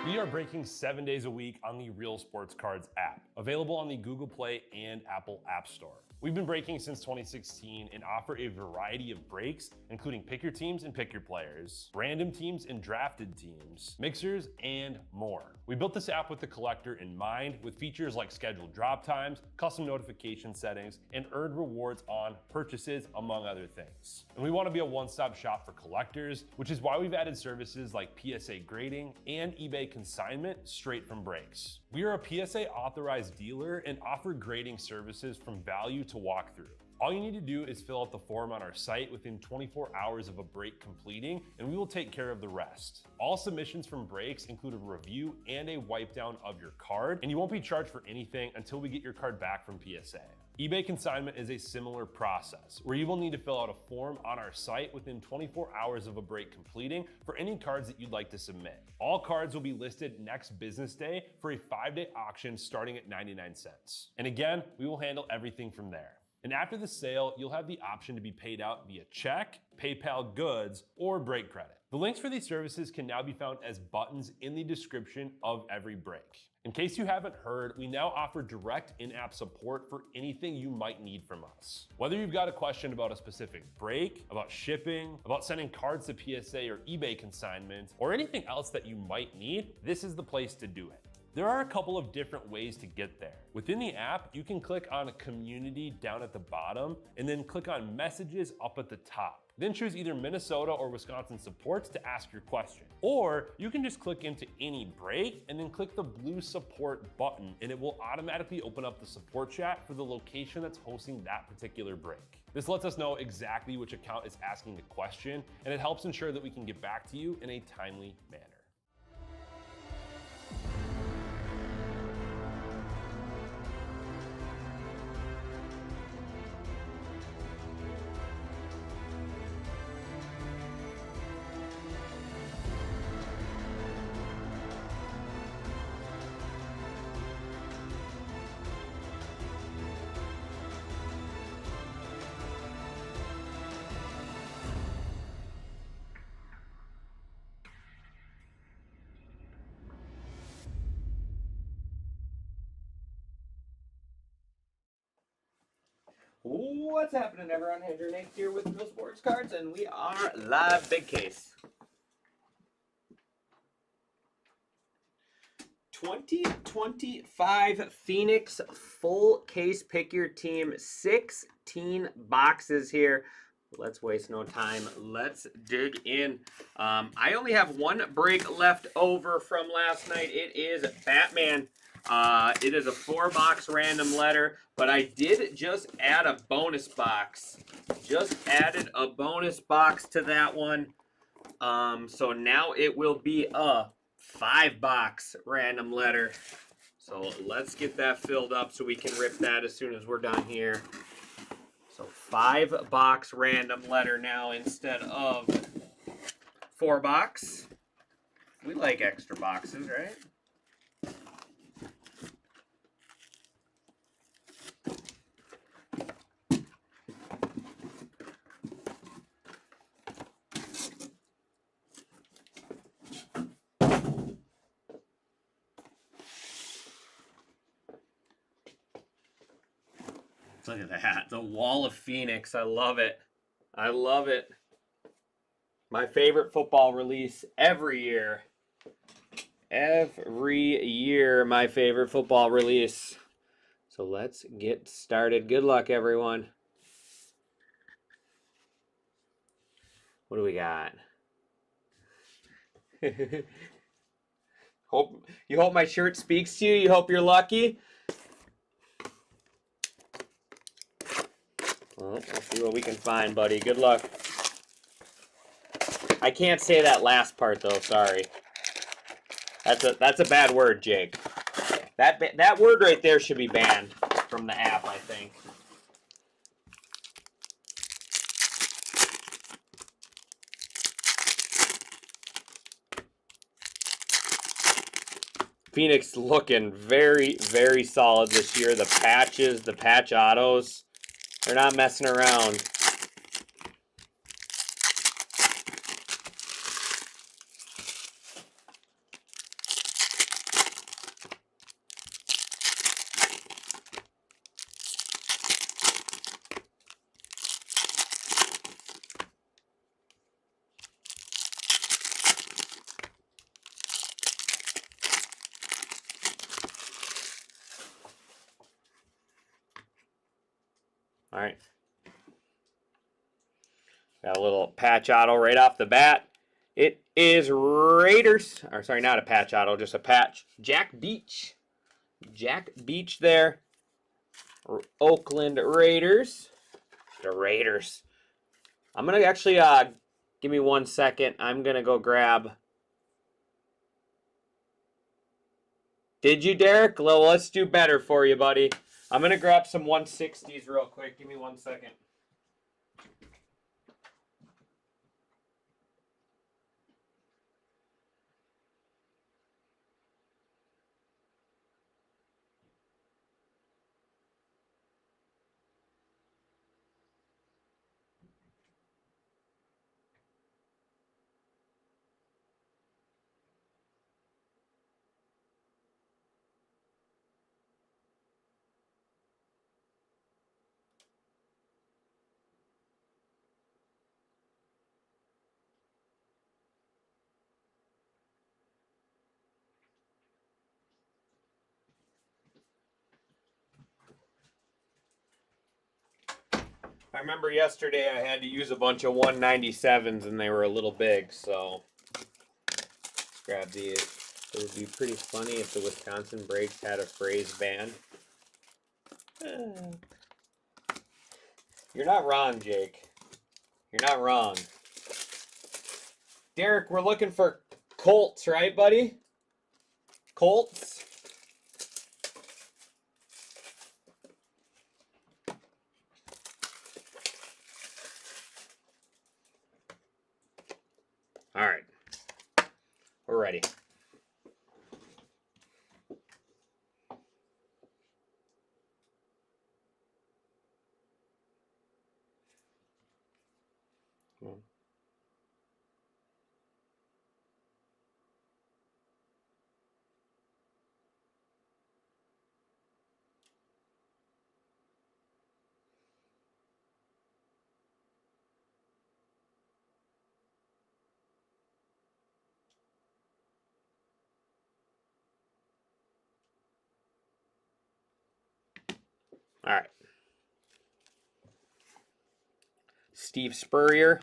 We are breaking 7 days a week on the Real Sports Cards app, available on the Google Play and Apple App Store. We've been breaking since 2016 and offer a variety of breaks, including pick your teams and pick your players, random teams and drafted teams, mixers, and more. We built this app with the collector in mind, with features like scheduled drop times, custom notification settings, and earned rewards on purchases, among other things. And we want to be a one-stop shop for collectors, which is why we've added services like PSA grading and eBay consignment straight from breaks. We are a PSA authorized dealer and offer grading services from value to walk through. All you need to do is fill out the form on our site within 24 hours of a break completing, and we will take care of the rest. All submissions from breaks include a review and a wipe down of your card, and you won't be charged for anything until we get your card back from PSA. eBay consignment is a similar process, where you will need to fill out a form on our site within 24 hours of a break completing for any cards that you'd like to submit. All cards will be listed next business day for a 5-day auction starting at 99 cents. And again, we will handle everything from there. And after the sale, you'll have the option to be paid out via check, PayPal goods, or break credit. The links for these services can now be found as buttons in the description of every break. In case you haven't heard, we now offer direct in-app support for anything you might need from us. Whether you've got a question about a specific break, about shipping, about sending cards to PSA or eBay consignment, or anything else that you might need, this is the place to do it. There are a couple of different ways to get there. Within the app, you can click on Community down at the bottom and then click on Messages up at the top. Then choose either Minnesota or Wisconsin supports to ask your question. Or you can just click into any break and then click the blue support button, and it will automatically open up the support chat for the location that's hosting that particular break. This lets us know exactly which account is asking the question, and it helps ensure that we can get back to you in a timely manner. What's happening, everyone? Andrew Nate here with Real Sports Cards, and we are live. Big case. 2025 Phoenix full case. Pick your team. 16 boxes here. Let's waste no time. Let's dig in. I only have one break left over from last night. It is Batman. It is a 4-box random letter, but I did just add a bonus box. Just added a bonus box to that one. So now it will be a 5-box random letter. So let's get that filled up so we can rip that as soon as we're done here. So 5-box random letter now instead of 4-box. We like extra boxes, right? Look at that. The Wall of Phoenix. I love it. I love it. My favorite football release every year. Every year, my favorite football release. So let's get started. Good luck, everyone. What do we got? Hope my shirt speaks to you. You hope you're lucky. Well, let's see what we can find, buddy. Good luck. I can't say that last part though. Sorry. That's a bad word, Jake. That word right there should be banned from the app, I think. Phoenix looking very, very solid this year. The patches, the patch autos. They're not messing around. All right. Got a little patch auto right off the bat. It is Raiders. Or sorry, not a patch auto, just a patch. Jack Beach. Jack Beach there. Oakland Raiders. The Raiders. I'm going to actually, give me 1 second. I'm going to go grab. Did you, Derek? Well, let's do better for you, buddy. I'm going to grab some 160s real quick. Give me 1 second. I remember yesterday I had to use a bunch of 197s and they were a little big, so let's grab these. It would be pretty funny if the Wisconsin Breaks had a phrase band. You're not wrong, Jake. You're not wrong. Derek, we're looking for Colts, right, buddy? Colts? All right. We're ready. All right. Steve Spurrier.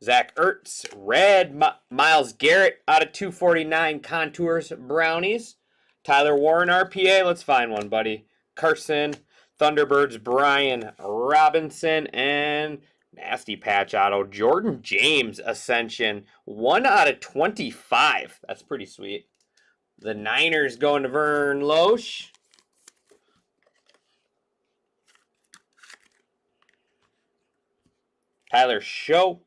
Zach Ertz. Red. Myles Garrett out of 249 Contours Brownies. Tyler Warren RPA. Let's find one, buddy. Carson. Thunderbirds. Brian Robinson. And nasty patch auto. Jordan James Ascension. 1 out of 25. That's pretty sweet. The Niners going to Vern Loesch. Tyler Show.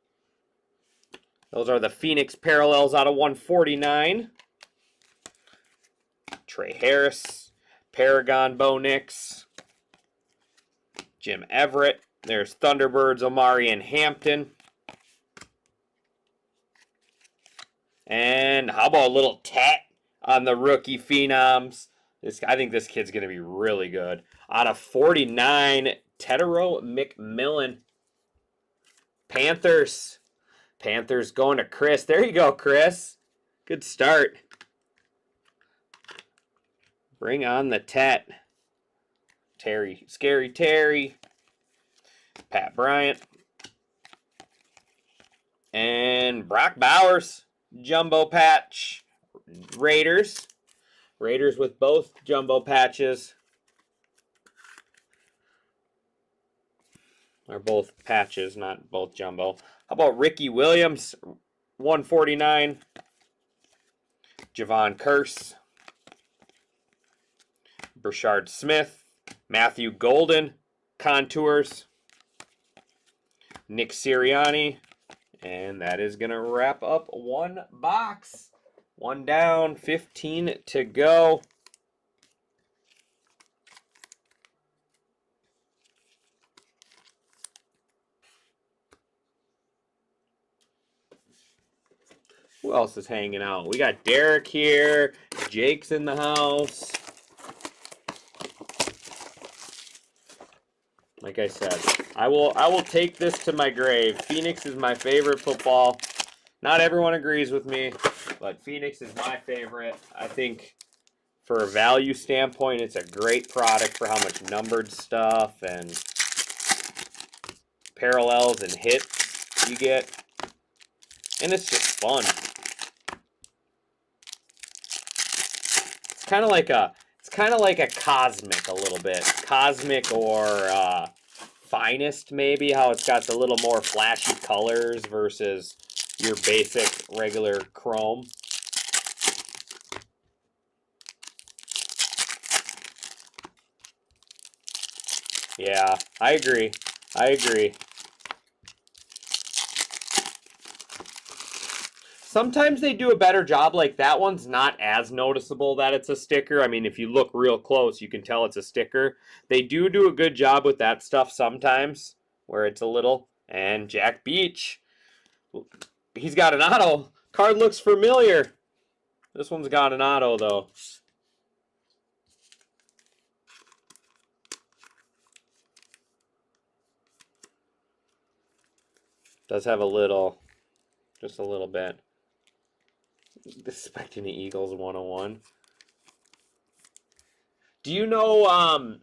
Those are the Phoenix parallels out of 149. Trey Harris. Paragon Bo Nix. Jim Everett. There's Thunderbirds, Omari and Hampton. And how about a little tat on the rookie phenoms? I think this kid's going to be really good. Out of 49, Tedero McMillan. Panthers. Panthers going to Chris. There you go, Chris. Good start. Bring on the tat. Terry. Scary Terry. Pat Bryant. And Brock Bowers. Jumbo patch. Raiders. Raiders with both jumbo patches. Or both patches, not both jumbo. How about Ricky Williams, 149. Javon Curse. Brashard Smith. Matthew Golden, Contours. Nick Sirianni. And that is going to wrap up one box. One down, 15 to go. Who else is hanging out? We got Derek here. Jake's in the house. Like I said, I will take this to my grave. Phoenix is my favorite football. Not everyone agrees with me, but Phoenix is my favorite. I think for a value standpoint, it's a great product for how much numbered stuff and parallels and hits you get. And it's just fun. It's kind of like a Cosmic a little bit. Cosmic or Finest maybe, how it's got the little more flashy colors versus your basic regular chrome. Yeah, I agree. I agree. Sometimes they do a better job, like that one's not as noticeable that it's a sticker. I mean, if you look real close, you can tell it's a sticker. They do a good job with that stuff sometimes, where it's a little. And Jack Beach, he's got an auto. Card looks familiar. This one's got an auto, though. Does have a little, just a little bit. Expecting the Eagles 101. Do you know,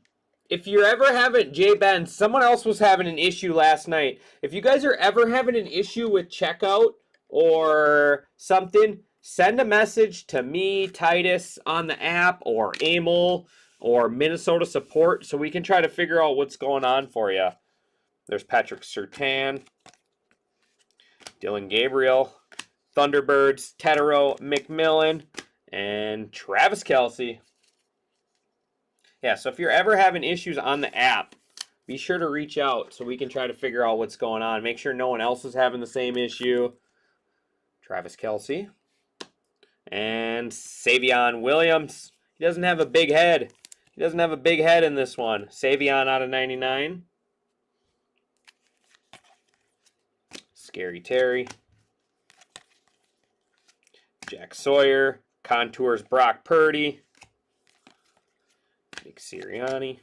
if you're ever having, Jay Ben, someone else was having an issue last night. If you guys are ever having an issue with checkout or something, send a message to me, Titus, on the app, or Emil, or Minnesota Support, so we can try to figure out what's going on for you. There's Patrick Surtain, Dylan Gabriel, Thunderbirds, Tetero, McMillan, and Travis Kelce. Yeah, so if you're ever having issues on the app, be sure to reach out so we can try to figure out what's going on. Make sure no one else is having the same issue. Travis Kelce. And Savion Williams. He doesn't have a big head. He doesn't have a big head in this one. Savion out of 99. Scary Terry. Jack Sawyer. Contours Brock Purdy. Nick Sirianni.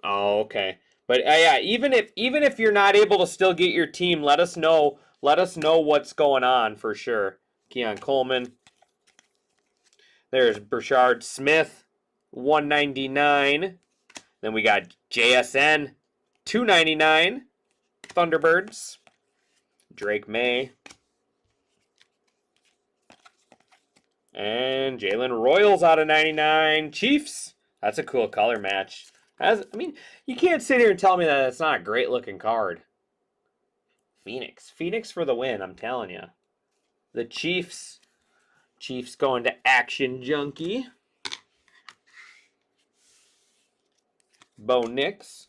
Oh, okay. But yeah, even if you're not able to still get your team, let us know. Let us know what's going on for sure. Keon Coleman. There's Brashard Smith, 199. Then we got JSN, 299. Thunderbirds. Drake May. And Jalen Royals out of 99. Chiefs. That's a cool color match. I mean, you can't sit here and tell me that it's not a great looking card. Phoenix. Phoenix for the win, I'm telling you. The Chiefs. Chiefs going to Action Junkie. Bo Nix.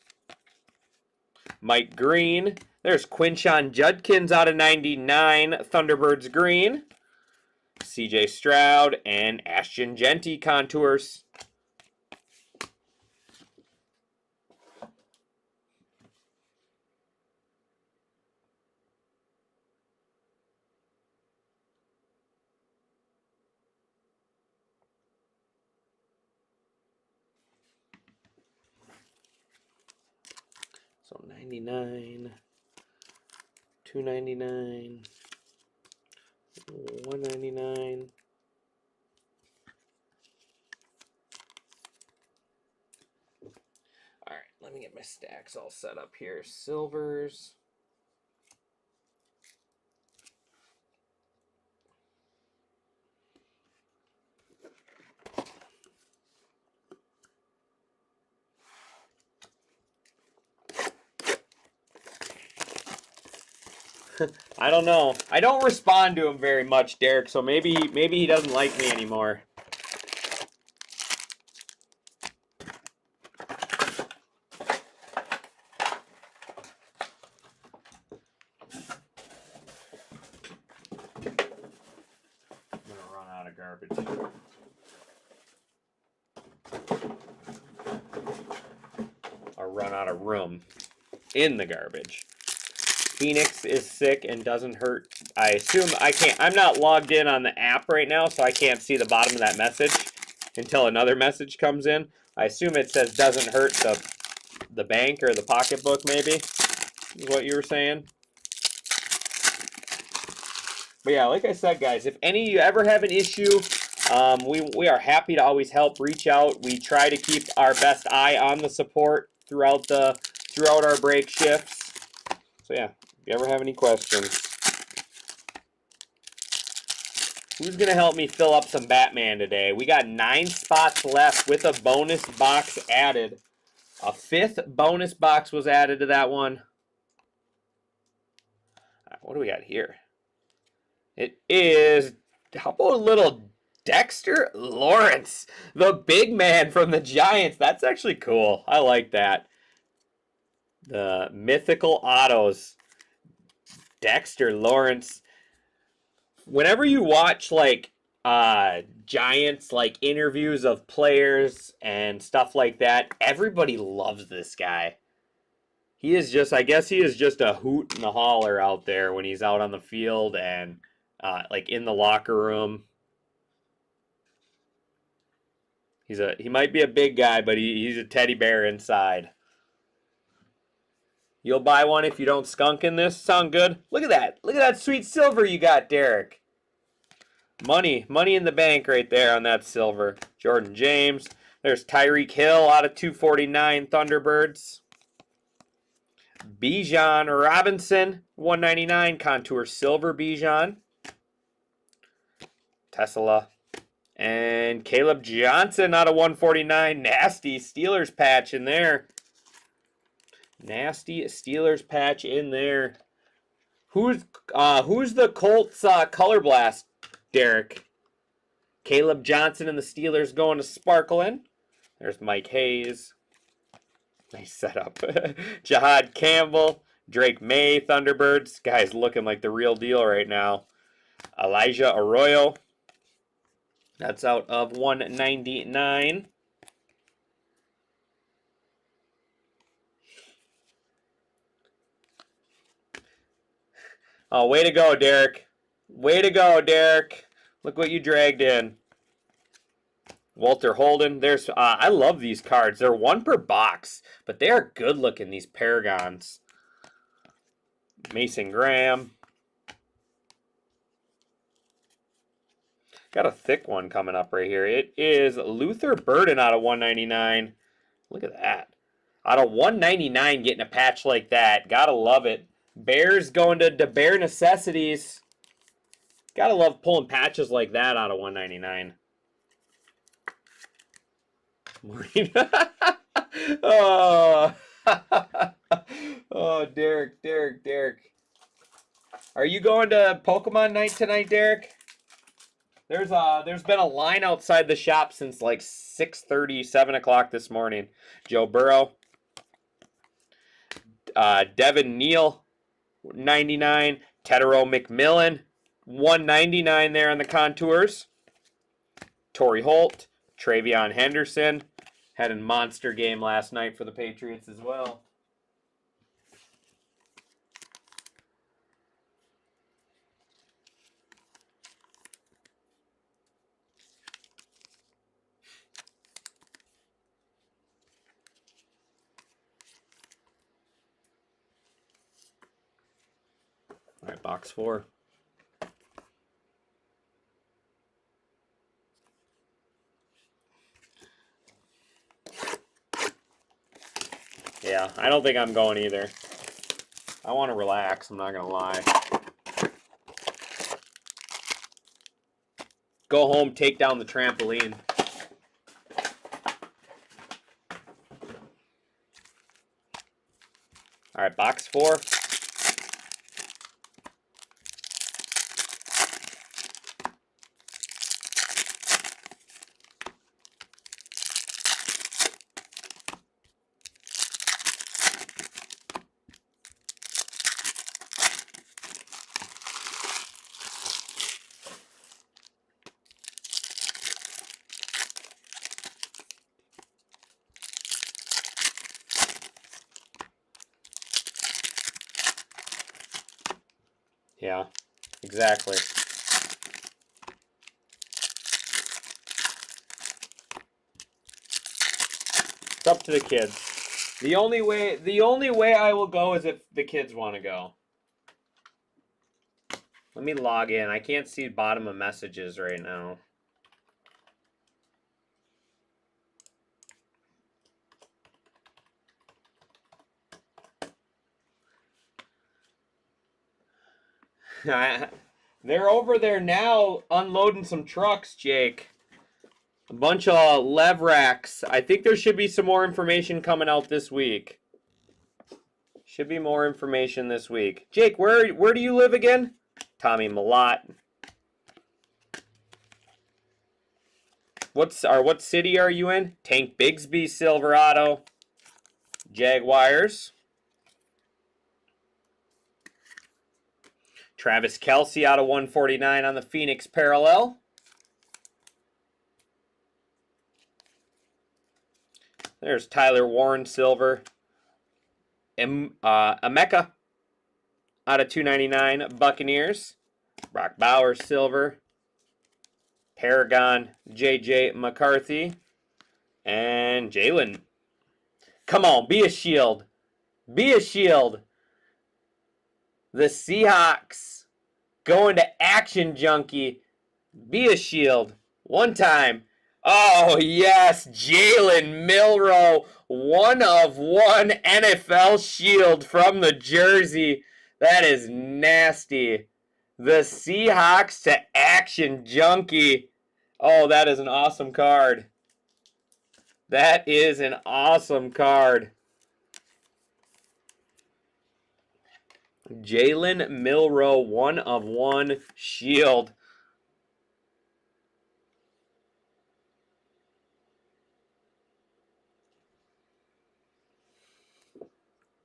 Mike Green. There's Quinshon Judkins out of 99. Thunderbirds Green. CJ Stroud and Ashton Genty contours. So 99, 299, 199. All right, let me get my stacks all set up here. Silvers. I don't know. I don't respond to him very much, Derek, so maybe he doesn't like me anymore. I'm gonna run out of garbage. Or run out of room in the garbage. Phoenix is sick and doesn't hurt. I assume I can't. I'm not logged in on the app right now, so I can't see the bottom of that message until another message comes in. I assume it says doesn't hurt the bank or the pocketbook, maybe, is what you were saying. But yeah, like I said, guys, if any of you ever have an issue We are happy to always help, reach out. We try to keep our best eye on the support throughout our break shifts. So yeah, if you ever have any questions. Who's going to help me fill up some Batman today? We got 9 spots left with a bonus box added. A 5th bonus box was added to that one. What do we got here? It is, how about a little Dexter Lawrence, the big man from the Giants. That's actually cool. I like that. The mythical autos. Dexter Lawrence. Whenever you watch like Giants like interviews of players and stuff like that, everybody loves this guy. He is just, I guess he is just a hoot and a holler out there when he's out on the field and like in the locker room. He might be a big guy, but he's a teddy bear inside. You'll buy one if you don't skunk in this. Sound good? Look at that. Look at that sweet silver you got, Derek. Money in the bank right there on that silver. Jordan James. There's Tyreek Hill out of 249 Thunderbirds. Bijan Robinson, 199 Contour Silver Bijan. Tesla. And Caleb Johnson out of 149. Nasty Steelers patch in there. Nasty Steelers patch in there. Who's the Colts color blast, Derek? Caleb Johnson and the Steelers going to sparkling. There's Mike Hayes. Nice setup. Jahad Campbell, Drake May, Thunderbirds. Guy's looking like the real deal right now. Elijah Arroyo. That's out of 199. Oh, way to go, Derek. Way to go, Derek. Look what you dragged in. Walter Holden. There's I love these cards. They're 1 per box, but they are good looking, these Paragons. Mason Graham. Got a thick one coming up right here. It is Luther Burden out of 199. Look at that. Out of 199 getting a patch like that. Gotta love it. Bears going to Bear Necessities. Gotta love pulling patches like that out of 199. Oh. Oh, Derek. Are you going to Pokemon night tonight, Derek? There's been a line outside the shop since like 6:30, 7 o'clock this morning. Joe Burrow. Devin Neal, 99. Tedero McMillan, 199 there on the contours. Torrey Holt. Travion Henderson. Had a monster game last night for the Patriots as well. All right, box 4. Yeah, I don't think I'm going either. I want to relax, I'm not going to lie. Go home, take down the trampoline. All right, box 4. Yeah, exactly. It's up to the kids. The only way I will go is if the kids want to go. Let me log in. I can't see bottom of messages right now. They're over there now unloading some trucks, Jake. A bunch of lev racks. I think there should be some more information coming out this week. Should be more information this week. Jake, where do you live again? Tommy Malott. What city are you in? Tank Bigsby Silverado. Jaguars. Travis Kelce out of 149 on the Phoenix Parallel. There's Tyler Warren Silver. Emeka out of 299 Buccaneers. Brock Bowers Silver. Paragon J.J. McCarthy. And Jalen. Come on, be a shield. Be a shield. The Seahawks going to Action Junkie. Be a shield. One time. Oh, yes. Jalen Milroe. 1/1 NFL shield from the jersey. That is nasty. The Seahawks to Action Junkie. Oh, that is an awesome card. That is an awesome card. Jalen Milroe, 1/1 shield.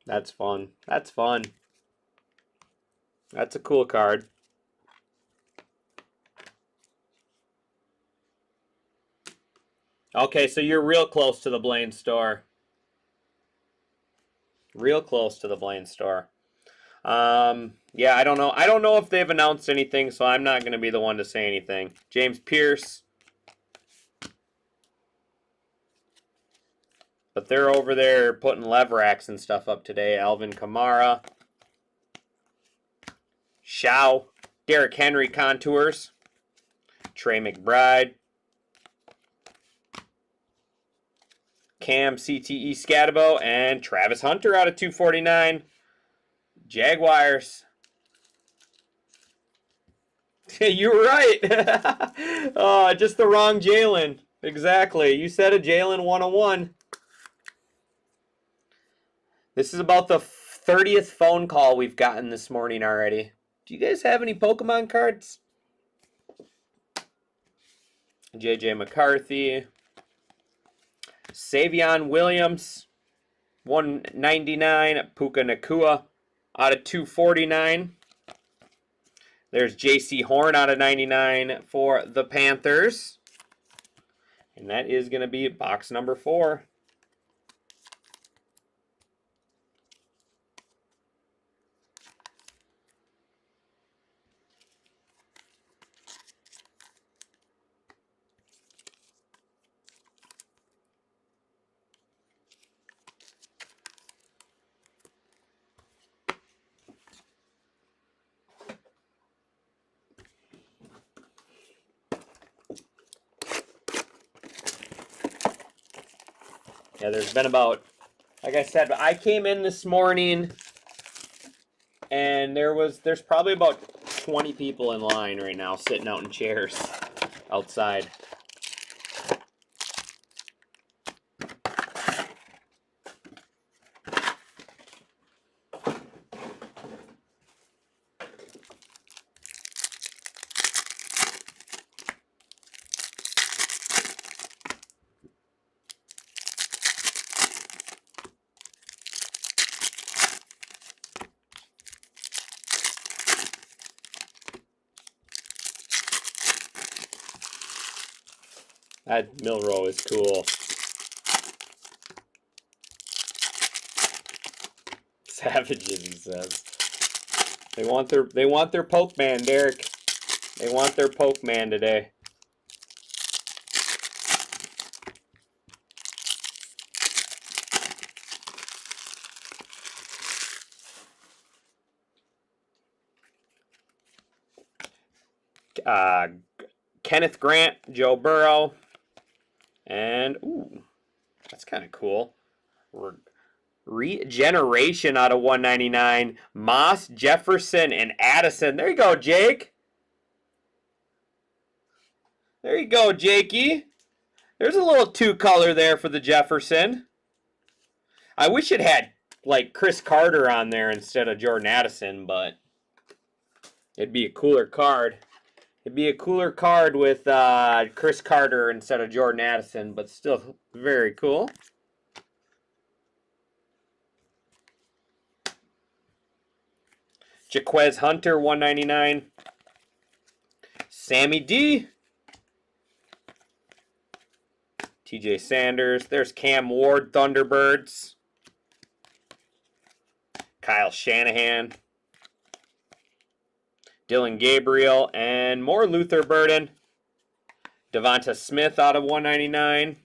That's fun. That's fun. That's a cool card. Okay, so you're real close to the Blaine store. Real close to the Blaine store. Yeah, I don't know. I don't know if they've announced anything, so I'm not going to be the one to say anything. James Pierce. But they're over there putting lev racks and stuff up today. Alvin Kamara. Shao. Derrick Henry contours. Trey McBride. Cam CTE Scatabo. And Travis Hunter out of 249. Jaguars. You were right. Oh, just the wrong Jalen. Exactly. You said a Jalen 101. This is about the 30th phone call we've gotten this morning already. Do you guys have any Pokemon cards? JJ McCarthy. Savion Williams. 199. Puka Nakua out of 249. There's J.C. Horn out of 99 for the Panthers. And that is going to be box number 4. Yeah, there's been about, like I said, I came in this morning and there's probably about 20 people in line right now sitting out in chairs outside. That Milroe is cool. Savages, he says. They want their Pokemon, Derek. They want their Pokemon today. Kenneth Grant, Joe Burrow. And, ooh, that's kind of cool. Regeneration out of 199. Moss, Jefferson, and Addison. There you go, Jake. There you go, Jakey. There's a little two-color there for the Jefferson. I wish it had, like, Chris Carter on there instead of Jordan Addison, but it'd be a cooler card. It'd be a cooler card with Chris Carter instead of Jordan Addison, but still very cool. Jaquez Hunter, 199. Sammy D. TJ Sanders. There's Cam Ward, Thunderbirds. Kyle Shanahan. Dylan Gabriel. And more Luther Burden. Devonta Smith out of 199.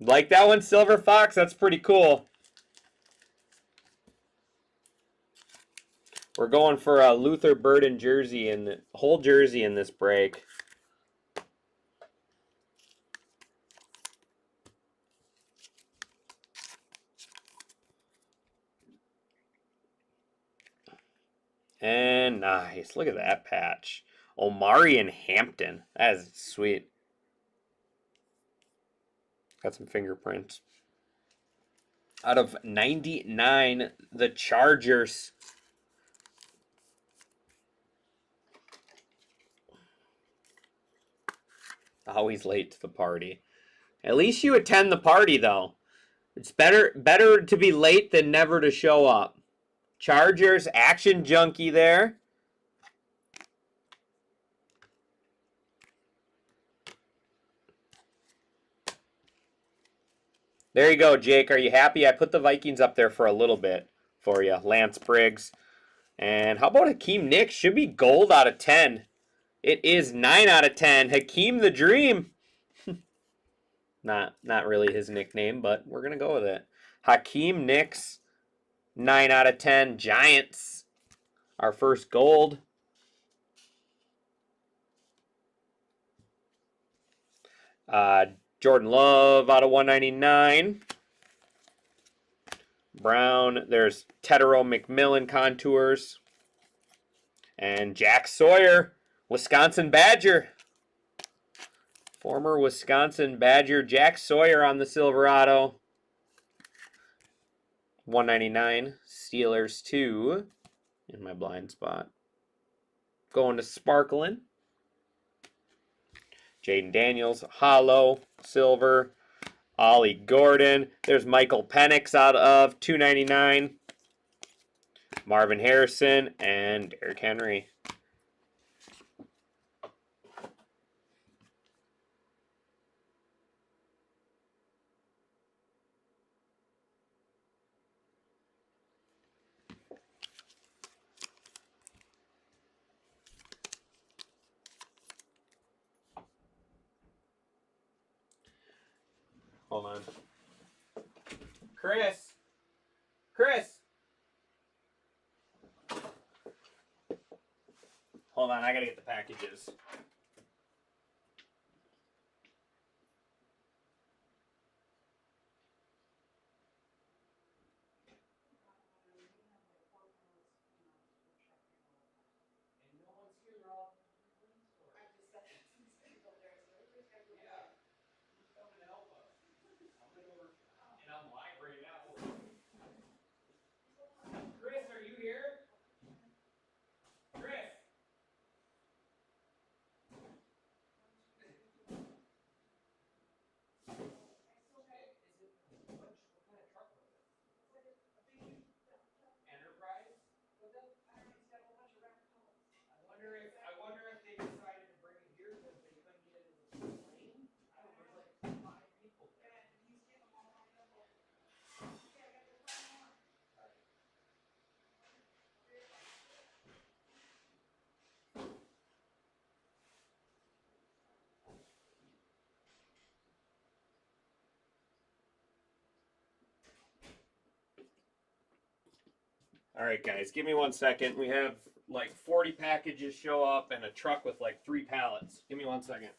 Like that one, Silver Fox? That's pretty cool. We're going for a Luther Burden jersey and the whole jersey in this break. And nice. Look at that patch. Omari and Hampton. That is sweet. Got some fingerprints. Out of 99, the Chargers. Always late to the party. At least you attend the party, though. It's better to be late than never to show up. Chargers, Action Junkie there. There you go, Jake. Are you happy? I put the Vikings up there for a little bit for you. Lance Briggs. And how about Hakeem Nicks? Should be gold out of 10. It is 9 out of 10. Hakeem the Dream. Not really his nickname, but we're going to go with it. Hakeem Nicks. 9 out of 10. Giants. Our first gold. Jordan Love out of 199. Brown. There's Tedero McMillan contours. And Jack Sawyer, Wisconsin Badger. Former Wisconsin Badger Jack Sawyer on the Silverado. 199. Steelers 2 in my blind spot. Going to Sparklin. Jaden Daniels, Hollow, Silver. Ollie Gordon. There's Michael Penix out of 299. Marvin Harrison and Derrick Henry. Hold on. Chris! Hold on, I gotta get the packages. Chris, are you here? Chris! Enterprise? I wonder if they decided to bring it here because they couldn't get it in the plane. I don't know, there's like 5 people there. All right, guys, give me 1 second. We have like 40 packages show up and a truck with like 3 pallets. Give me 1 second.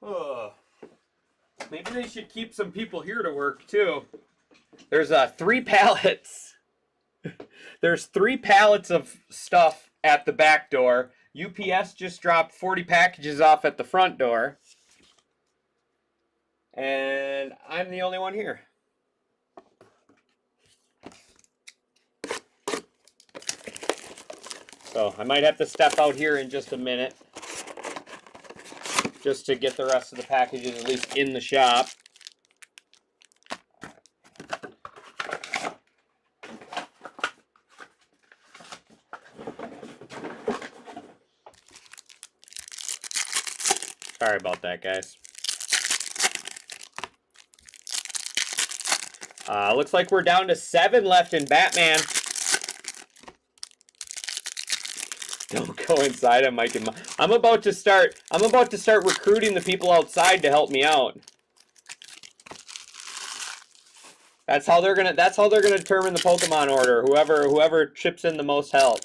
Oh, maybe they should keep some people here to work too. There's 3 pallets. There's 3 pallets of stuff at the back door. UPS just dropped 40 packages off at the front door. And I'm the only one here. So I might have to step out here in just a minute, just to get the rest of the packages at least in the shop. Sorry about that, guys. Looks like we're down to 7 left in Batman. Don't go inside on Mike and Mike. I'm about to start recruiting the people outside to help me out. That's how they're gonna determine the Pokemon order. Whoever chips in the most help.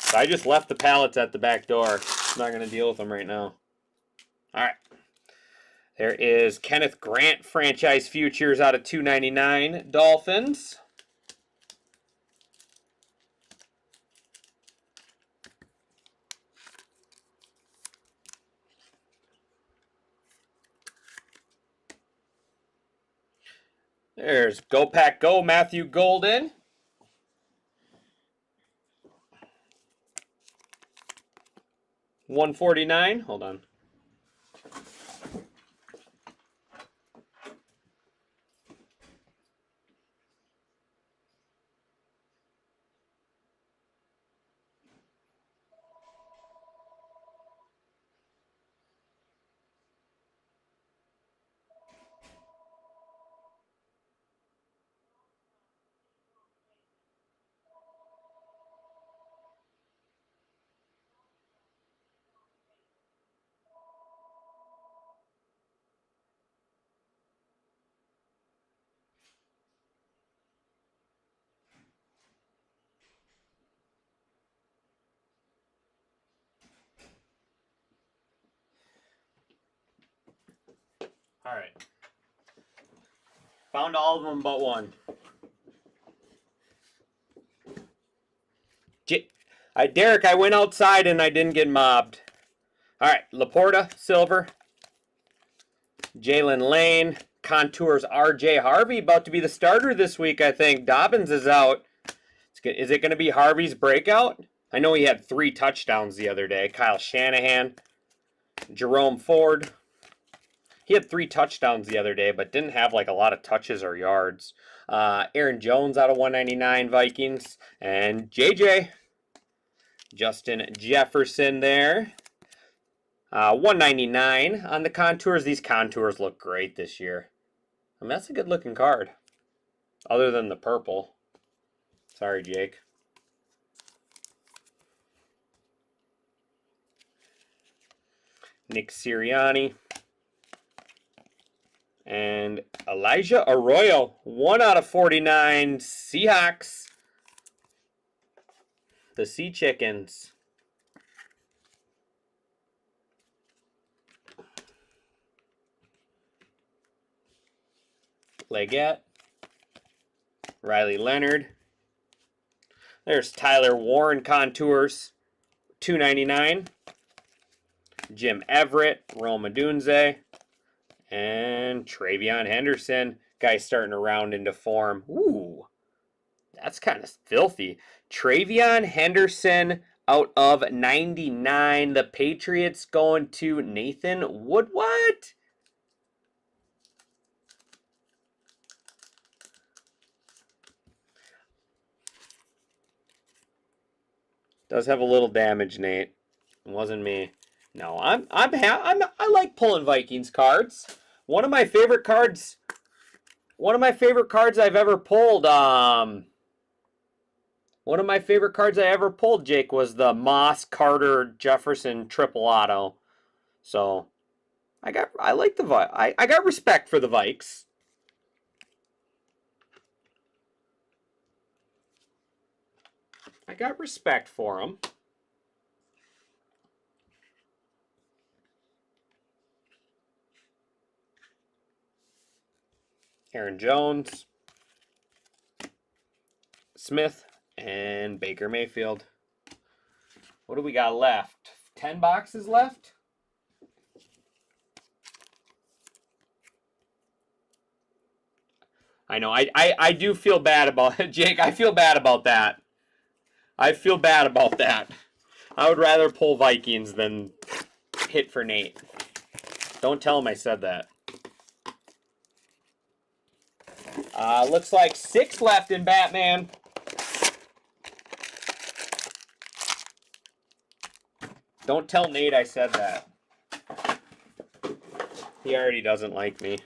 So I just left the pallets at the back door. I'm not going to deal with them right now. All right. There is Kenneth Grant franchise futures out of 299 Dolphins. There's Go Pack Go Matthew Golden. $149. Hold on. All right. Found all of them but one. Derek, I went outside and I didn't get mobbed. All right, Laporta, silver. Jalen Lane, Contours, R.J. Harvey, about to be the starter this week, I think. Dobbins is out. Is it going to be Harvey's breakout? I know he had 3 touchdowns the other day. Kyle Shanahan, Jerome Ford. He had 3 touchdowns the other day, but didn't have like a lot of touches or yards. Aaron Jones out of 199 Vikings. And JJ. Justin Jefferson there. 199 on the Contours. These Contours look great this year. I mean, that's a good looking card. Other than the purple. Sorry, Jake. Nick Sirianni. And Elijah Arroyo. 1 out of 49 Seahawks. The Sea Chickens. Leggett. Riley Leonard. There's Tyler Warren Contours. $2.99. Jim Everett. Rome Odunze. And Travion Henderson. Guy's starting to round into form. Ooh. That's kind of filthy. Travion Henderson out of 99. The Patriots going to Nathan Woodward. Does have a little damage, Nate. It wasn't me. No, I like pulling Vikings cards. One of my favorite cards I've ever pulled. One of my favorite cards I ever pulled, Jake, was the Moss Carter Jefferson triple auto. So I like the I got respect for the Vikes. I got respect for them. Aaron Jones, Smith, and Baker Mayfield. What do we got left? 10 boxes left? I know. I do feel bad about it. Jake, I feel bad about that. I feel bad about that. I would rather pull Vikings than hit for Nate. Don't tell him I said that. Looks like 6 left in Batman. Don't tell Nate I said that. He already doesn't like me.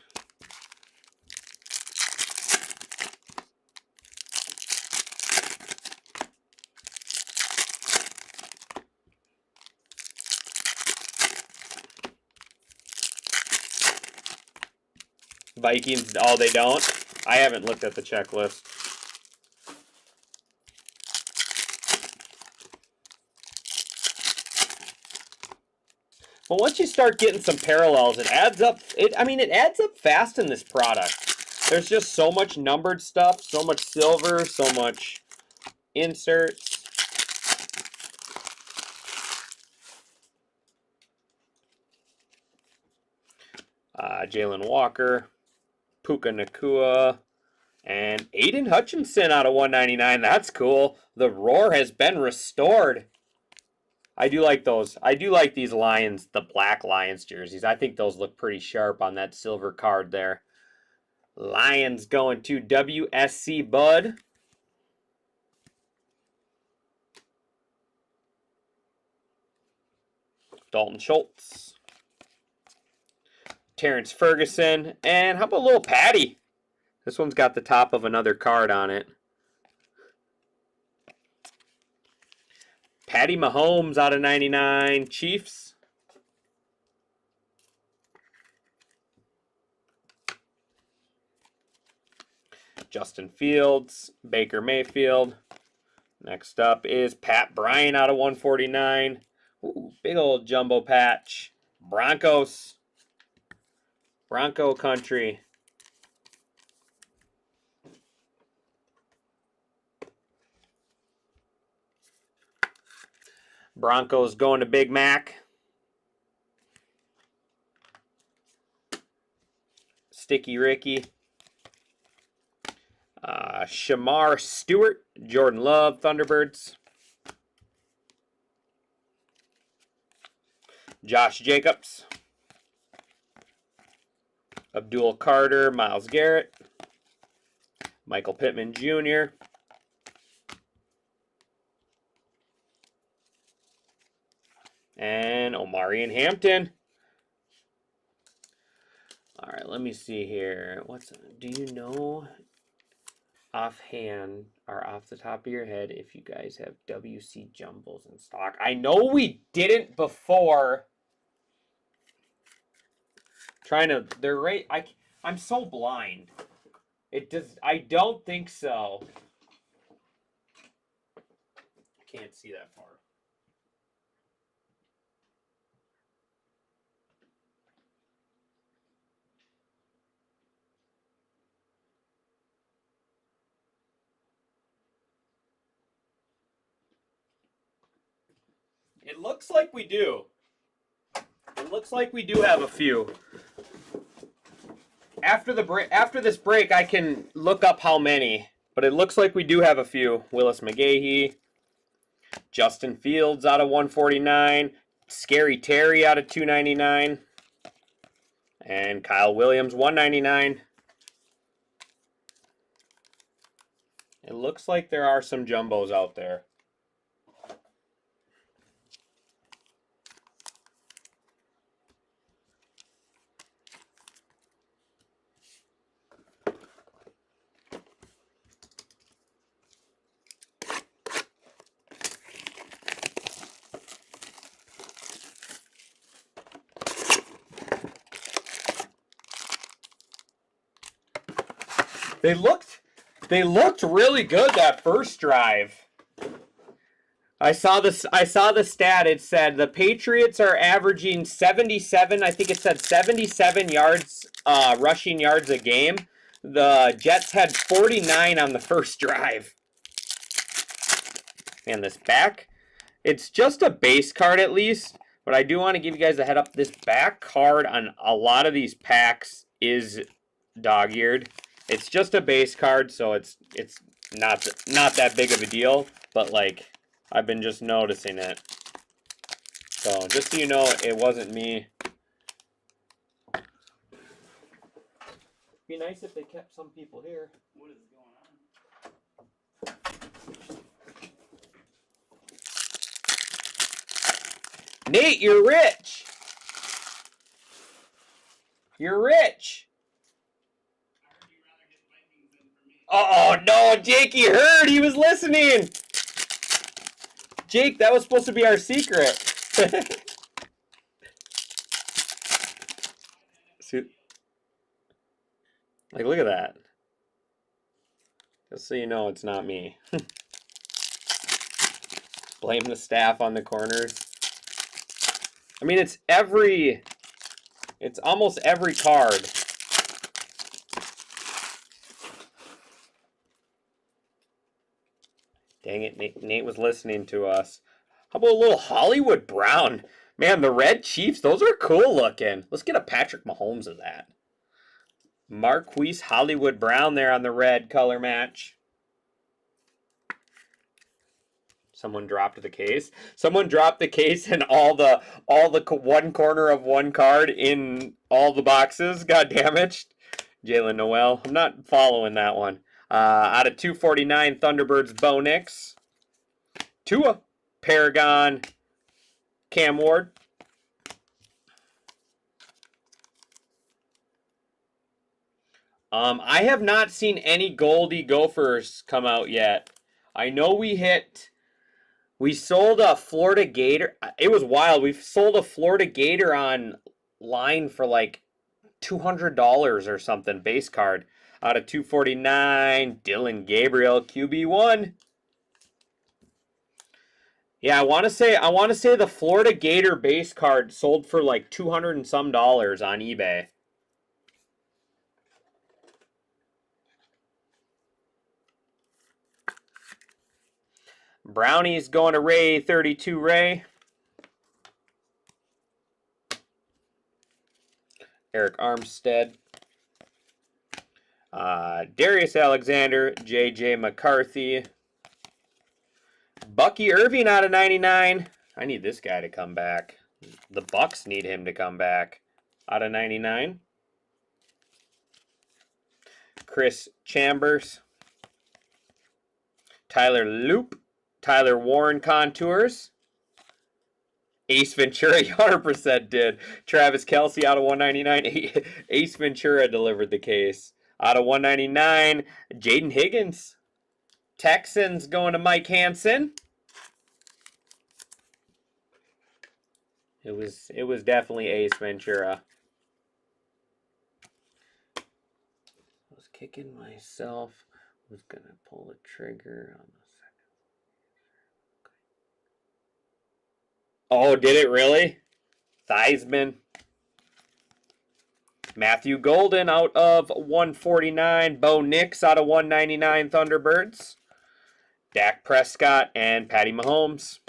Vikings, oh, they don't? I haven't looked at the checklist. But once you start getting some parallels, it adds up. It adds up fast in this product. There's just so much numbered stuff, so much silver, so much inserts. Jalen Walker, Puka Nakua, and Aiden Hutchinson out of 199. That's cool. The roar has been restored. I do like those. I do like these Lions, the black Lions jerseys. I think those look pretty sharp on that silver card there. Lions going to WSC Bud. Dalton Schultz. Terrence Ferguson. And how about a little Patty? This one's got the top of another card on it. Patty Mahomes out of 99. Chiefs. Justin Fields. Baker Mayfield. Next up is Pat Bryant out of 149. Ooh, big old jumbo patch. Broncos. Bronco country. Broncos going to Big Mac. Sticky Ricky. Shamar Stewart. Jordan Love, Thunderbirds. Josh Jacobs. Abdul Carter, Myles Garrett. Michael Pittman Jr. And Omarion Hampton. All right, let me see here. Do you know offhand or off the top of your head if you guys have WC Jumbos in stock? I know we didn't before. They're right. I'm so blind. I don't think so. I can't see that far. It looks like we do. It looks like we do have a few. After this break, I can look up how many, but it looks like we do have a few. Willis McGahee, Justin Fields out of 149, Scary Terry out of 299, and Kyle Williams 199. It looks like there are some jumbos out there. They looked really good that first drive. I saw the stat. It said the Patriots are averaging 77, I think it said 77 yards rushing yards a game. The Jets had 49 on the first drive. And this back, it's just a base card at least, but I do want to give you guys a head up. This back card on a lot of these packs is dog-eared. It's just a base card, so it's not that big of a deal, but like I've been just noticing it. So just so you know, it wasn't me. Be nice if they kept some people here. What is going on? Nate, you're rich. You're rich. Oh no, Jakey heard. He was listening. Jake, that was supposed to be our secret. See, like, look at that. Just so you know, it's not me. Blame the staff on the corners. I mean, it's almost every card. Dang it, Nate was listening to us. How about a little Hollywood Brown? Man, the red Chiefs, those are cool looking. Let's get a Patrick Mahomes of that. Marquise Hollywood Brown there on the red color match. Someone dropped the case. Someone dropped the case and all the one corner of one card in all the boxes got damaged. Jalen Noel. I'm not following that one. Out of 249, Thunderbirds Bo Nix. Tua, Paragon, Cam Ward. I have not seen any Goldie Gophers come out yet. I know we sold a Florida Gator. It was wild. We sold a Florida Gator online for like $200 or something, base card. Out of 249, Dylan Gabriel, QB1. Yeah, I want to say the Florida Gator base card sold for like $200 and some on eBay. Brownies going to Ray 32 Ray. Eric Armstead. Darius Alexander, J.J. McCarthy. Bucky Irving out of 99. I need this guy to come back. The Bucks need him to come back. Out of 99. Chris Chambers. Tyler Loop. Tyler Warren Contours. Ace Ventura, 100% did. Travis Kelce out of 199. Ace Ventura delivered the case. Out of 199, Jaden Higgins. Texans going to Mike Hansen. It was definitely Ace Ventura. I was kicking myself. I was gonna pull the trigger on the second. Oh, did it really? Theismann. Matthew Golden out of 149. Bo Nix out of 199 Thunderbirds. Dak Prescott and Patty Mahomes.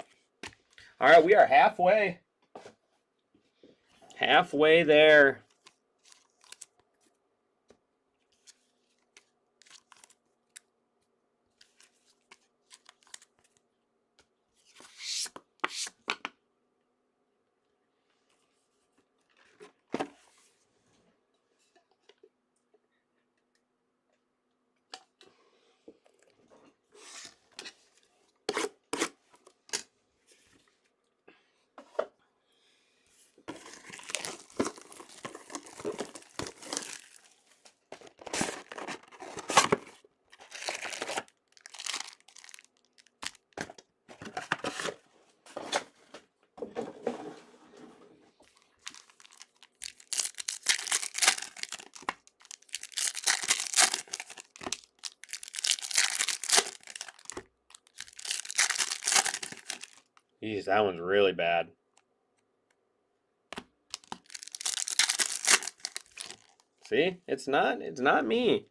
All right, we are halfway. Halfway there. Jeez, that one's really bad. See? It's not me.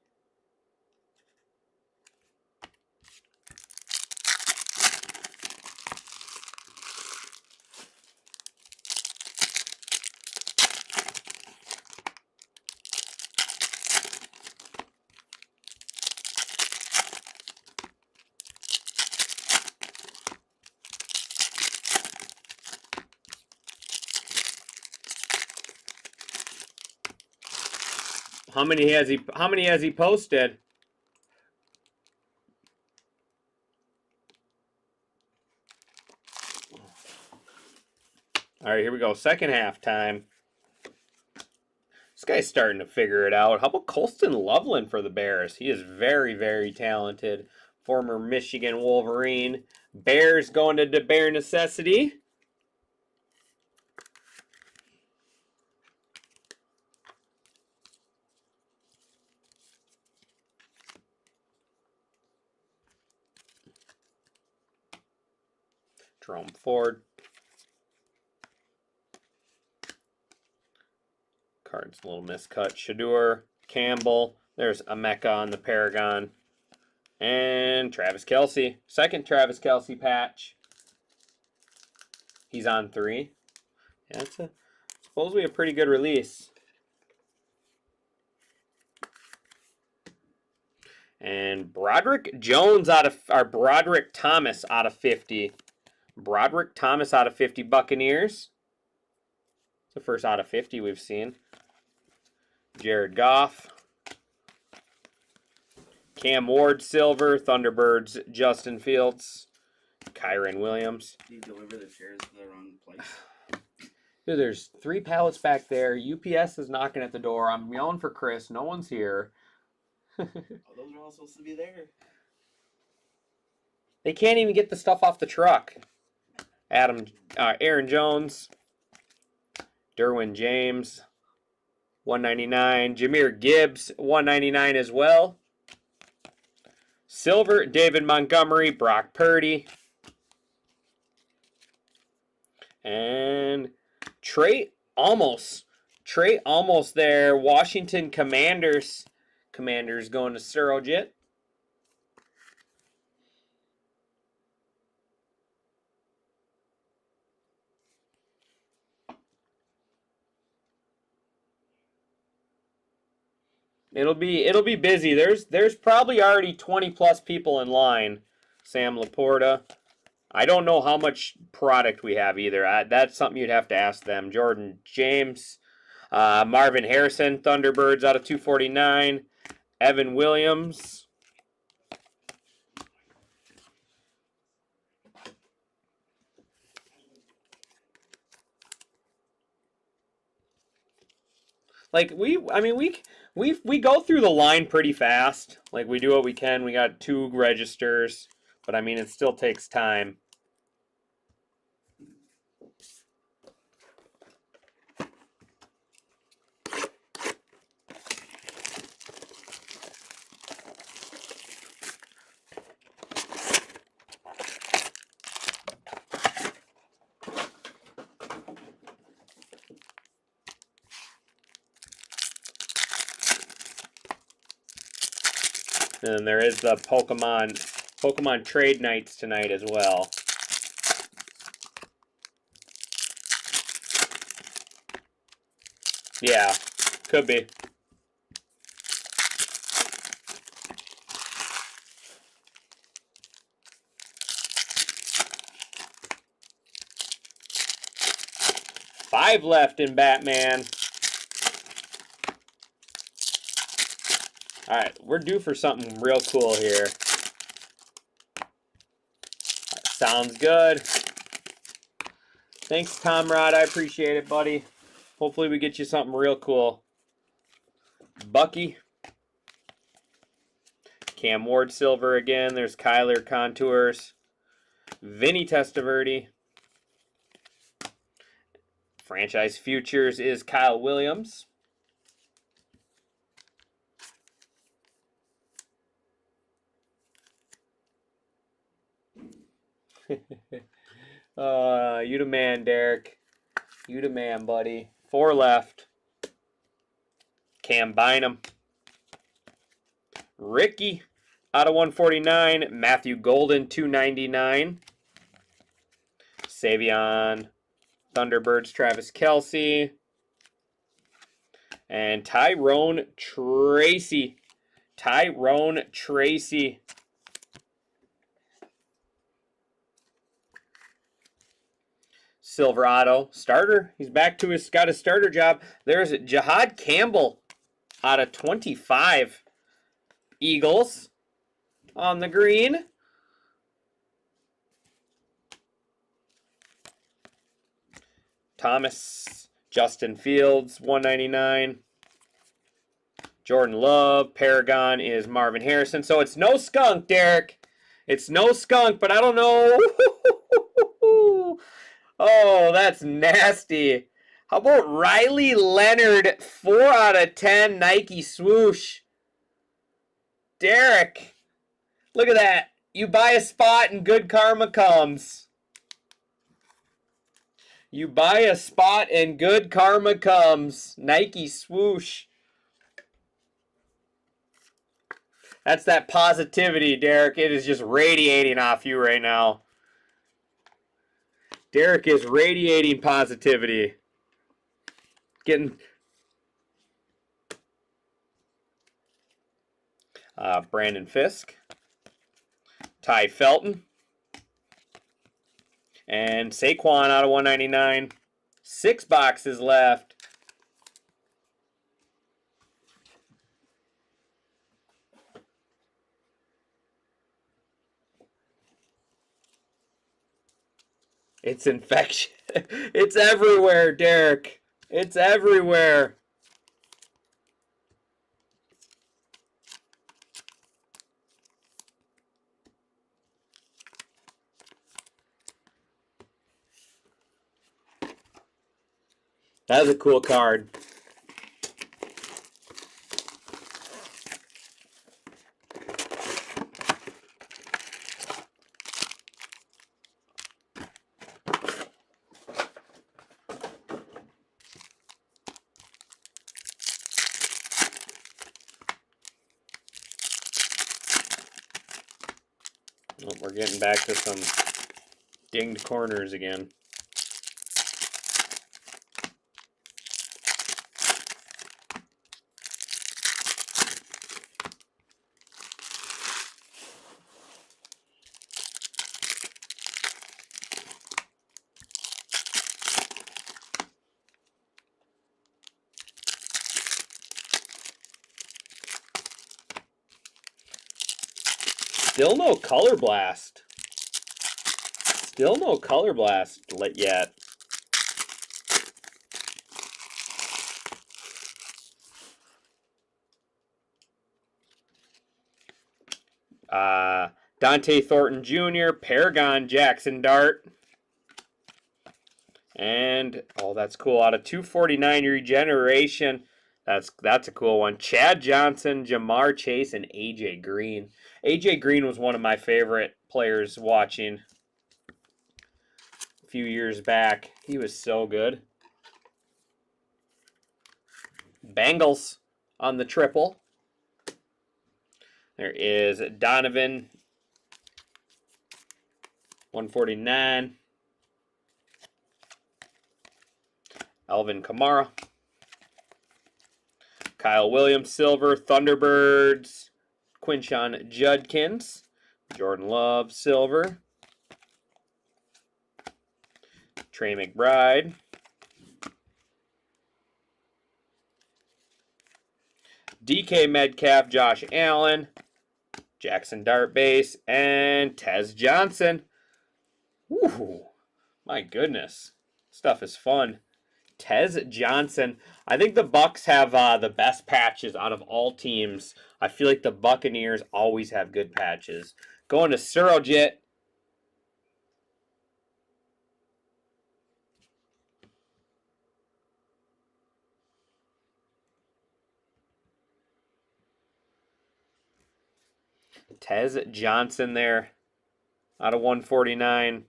How many has he posted? All right, here we go. Second half time. This guy's starting to figure it out. How about Colston Loveland for the Bears? He is very, very talented. Former Michigan Wolverine. Bears going to Bear Necessity. Jerome Ford. Card's a little miscut. Shador, Campbell. There's Emeka on the Paragon. And Travis Kelce. Second Travis Kelce patch. He's on 3. Yeah, that's supposedly a pretty good release. And Broderick Jones Broderick Thomas out of 50. Broderick Thomas out of 50 Buccaneers. It's the first out of 50 we've seen. Jared Goff. Cam Ward Silver. Thunderbirds Justin Fields. Kyron Williams. Did you deliver the shares to the wrong place? Dude, there's 3 pallets back there. UPS is knocking at the door. I'm yelling for Chris. No one's here. Oh, those are all supposed to be there. They can't even get the stuff off the truck. Aaron Jones. Derwin James. 199. Jahmyr Gibbs. 199 as well. Silver. David Montgomery. Brock Purdy. And Trey almost there. Washington Commanders. Commanders going to Surojit. It'll be busy. There's probably already 20 plus people in line. Sam Laporta. I don't know how much product we have either. That's something you'd have to ask them. Jordan James, Marvin Harrison, Thunderbirds out of 249. Evan Williams. Like we go through the line pretty fast. Like we do what we can. We got 2 registers, but I mean it still takes time. And then there is the Pokemon trade nights tonight as well. Yeah, could be. Five left in Batman. All right, we're due for something real cool here. Sounds good. Thanks, Comrade. I appreciate it, buddy. Hopefully we get you something real cool. Bucky. Cam Ward Silver again. There's Kyler Contours. Vinny Testaverde. Franchise Futures is Kyle Williams. You the man, Derek. You the man, buddy. 4 left. Cam Bynum. Ricky out of 149. Matthew Golden, 299. Savion Thunderbirds, Travis Kelce. And Tyrone Tracy. Tyrone Tracy. Silverado starter. He's back to got his starter job. There's Jahad Campbell out of 25. Eagles on the green. Thomas, Justin Fields, 199. Jordan Love, Paragon is Marvin Harrison. So it's no skunk, Derek. It's no skunk, but I don't know. Oh, that's nasty. How about Riley Leonard, 4 out of 10, Nike swoosh. Derek, look at that. You buy a spot and good karma comes. You buy a spot and good karma comes. Nike swoosh. That's that positivity, Derek. It is just radiating off you right now. Derek is radiating positivity. Getting Brandon Fisk, Ty Felton, and Saquon out of 199. 6 boxes left. It's infection. It's everywhere, Derek. It's everywhere. That was a cool card. Oh, we're getting back to some dinged corners again. Still no color blast. Still no color blast yet. Dante Thornton Jr., Paragon Jackson Dart. And, oh, that's cool. Out of 249 regeneration. That's a cool one. Chad Johnson, Jamar Chase, and AJ Green. AJ Green was one of my favorite players watching a few years back. He was so good. Bengals on the triple. There is Donovan, 149. Alvin Kamara. Kyle Williams, silver. Thunderbirds, Quinshon Judkins. Jordan Love, silver. Trey McBride. DK Metcalf, Josh Allen. Jackson Dart base. And Tez Johnson. Ooh, my goodness. Stuff is fun. Tez Johnson. I think the Bucks have the best patches out of all teams. I feel like the Buccaneers always have good patches. Going to Surojit. Tez Johnson there out of 149.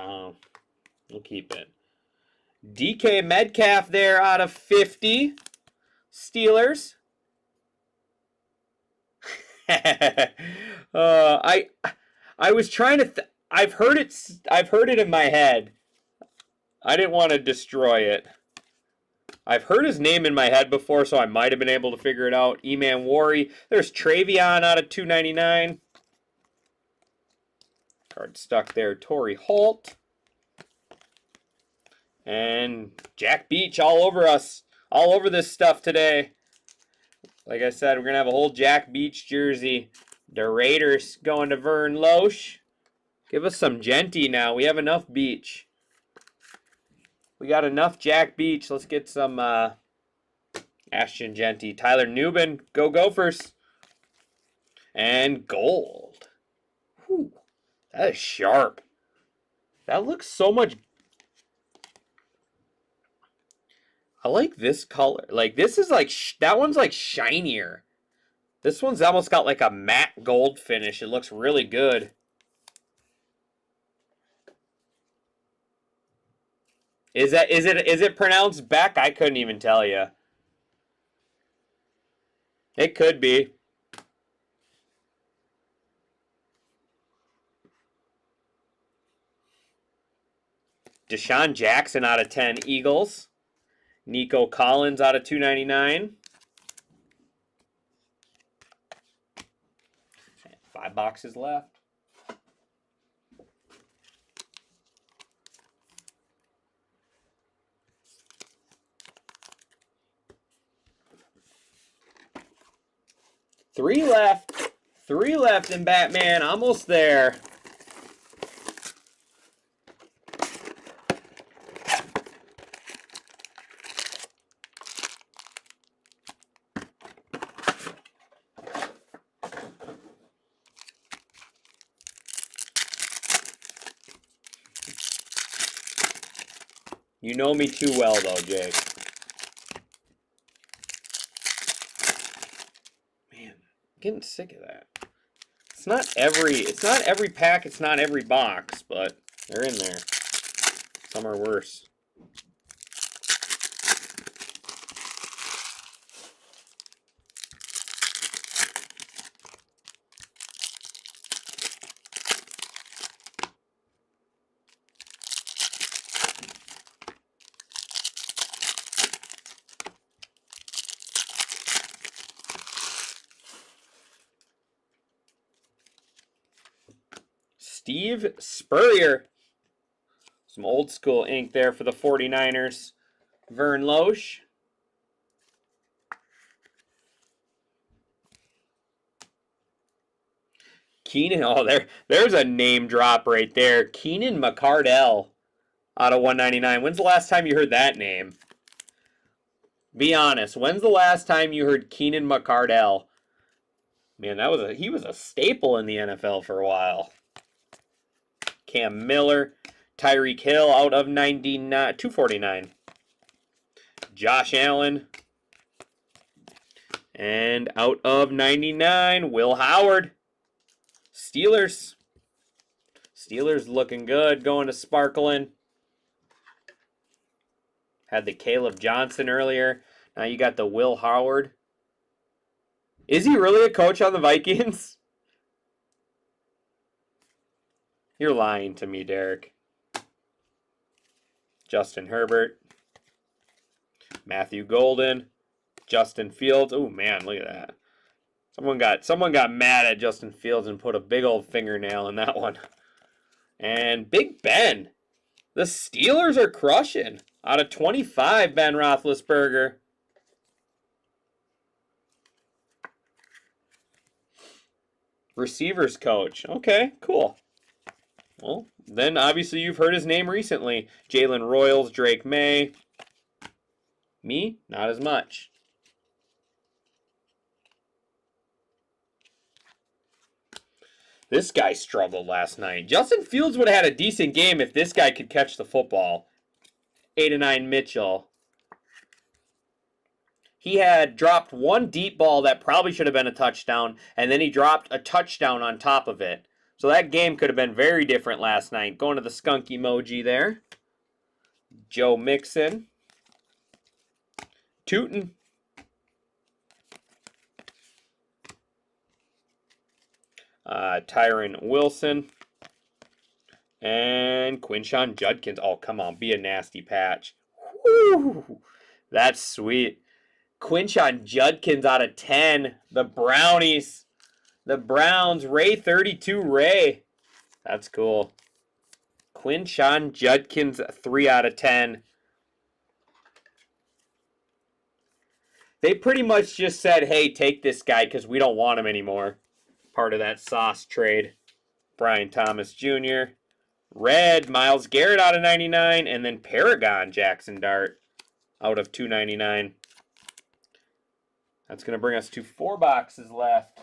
No. We'll keep it. DK Metcalf there out of 50. Steelers. I was trying to I've heard it in my head. I didn't want to destroy it. I've heard his name in my head before, so I might have been able to figure it out. E-Man Worry. There's Travion out of 299. Card stuck there. Torrey Holt. And Jack Beach all over us. All over this stuff today. Like I said, we're going to have a whole Jack Beach jersey. The Raiders going to Vern Loesch. Give us some Genty now. We have enough Beach. We got enough Jack Beach. Let's get some Ashton Genty. Tyler Newbin. Go Gophers. And gold. Whew. That is sharp. That looks so much. I like this color. Like, this is like, that one's like shinier. This one's almost got like a matte gold finish. It looks really good. Is it pronounced Beck? I couldn't even tell you. It could be. Deshaun Jackson out of 10 Eagles. Nico Collins out of 299. 5 boxes left. Three left. 3 left in Batman. Almost there. You know me too well, though, Jake. Man, I'm getting sick of that. It's not every pack, it's not every box, but they're in there. Some are worse. Steve Spurrier. Some old school ink there for the 49ers. Vern Loesch. Keenan, oh, there's a name drop right there. Keenan McCardell out of 199. When's the last time you heard that name? Be honest. When's the last time you heard Keenan McCardell? Man, he was a staple in the NFL for a while. Cam Miller, Tyreek Hill out of 249. Josh Allen. And out of 99, Will Howard. Steelers. Steelers looking good, going to sparkling. Had the Caleb Johnson earlier. Now you got the Will Howard. Is he really a coach on the Vikings? You're lying to me, Derek. Justin Herbert. Matthew Golden. Justin Fields. Oh, man, look at that. Someone got mad at Justin Fields and put a big old fingernail in that one. And Big Ben. The Steelers are crushing. Out of 25, Ben Roethlisberger. Receivers coach. Okay, cool. Well, then obviously you've heard his name recently. Jalen Royals, Drake May. Me, not as much. This guy struggled last night. Justin Fields would have had a decent game if this guy could catch the football. 8-9 Mitchell. He had dropped one deep ball that probably should have been a touchdown, and then he dropped a touchdown on top of it. So that game could have been very different last night. Going to the skunk emoji there. Joe Mixon. Tootin. Tyron Wilson. And Quinshon Judkins. Oh, come on. Be a nasty patch. Woo! That's sweet. Quinshon Judkins out of 10. The Brownies. The Browns. Ray 32 Ray. That's cool. Quinshon Judkins 3 out of 10. They pretty much just said, hey, take this guy because we don't want him anymore. Part of that sauce trade. Brian Thomas Jr. Red, Myles Garrett out of 99. And then Paragon Jackson Dart out of 299. That's going to bring us to 4 boxes left.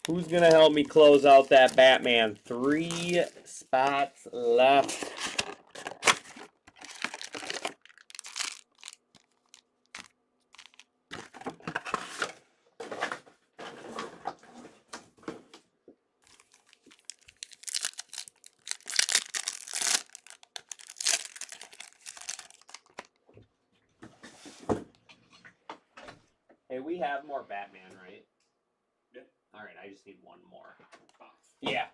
Who's going to help me close out that Batman? 3 spots left. Hey, we have more Batman, right? Yeah. All right, I just need one more. Box. Yeah.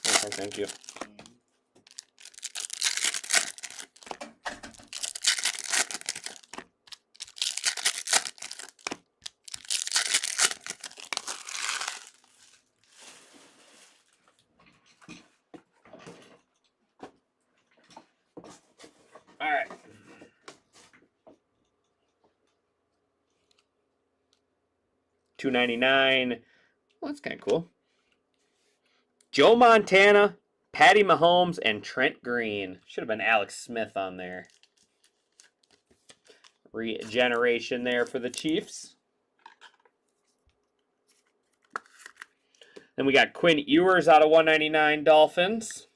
Okay, thank you. All right. $2.99. Well, that's kind of cool. Joe Montana, Patty Mahomes, and Trent Green. Should have been Alex Smith on there. Regeneration there for the Chiefs. Then we got Quinn Ewers out of 199 Dolphins.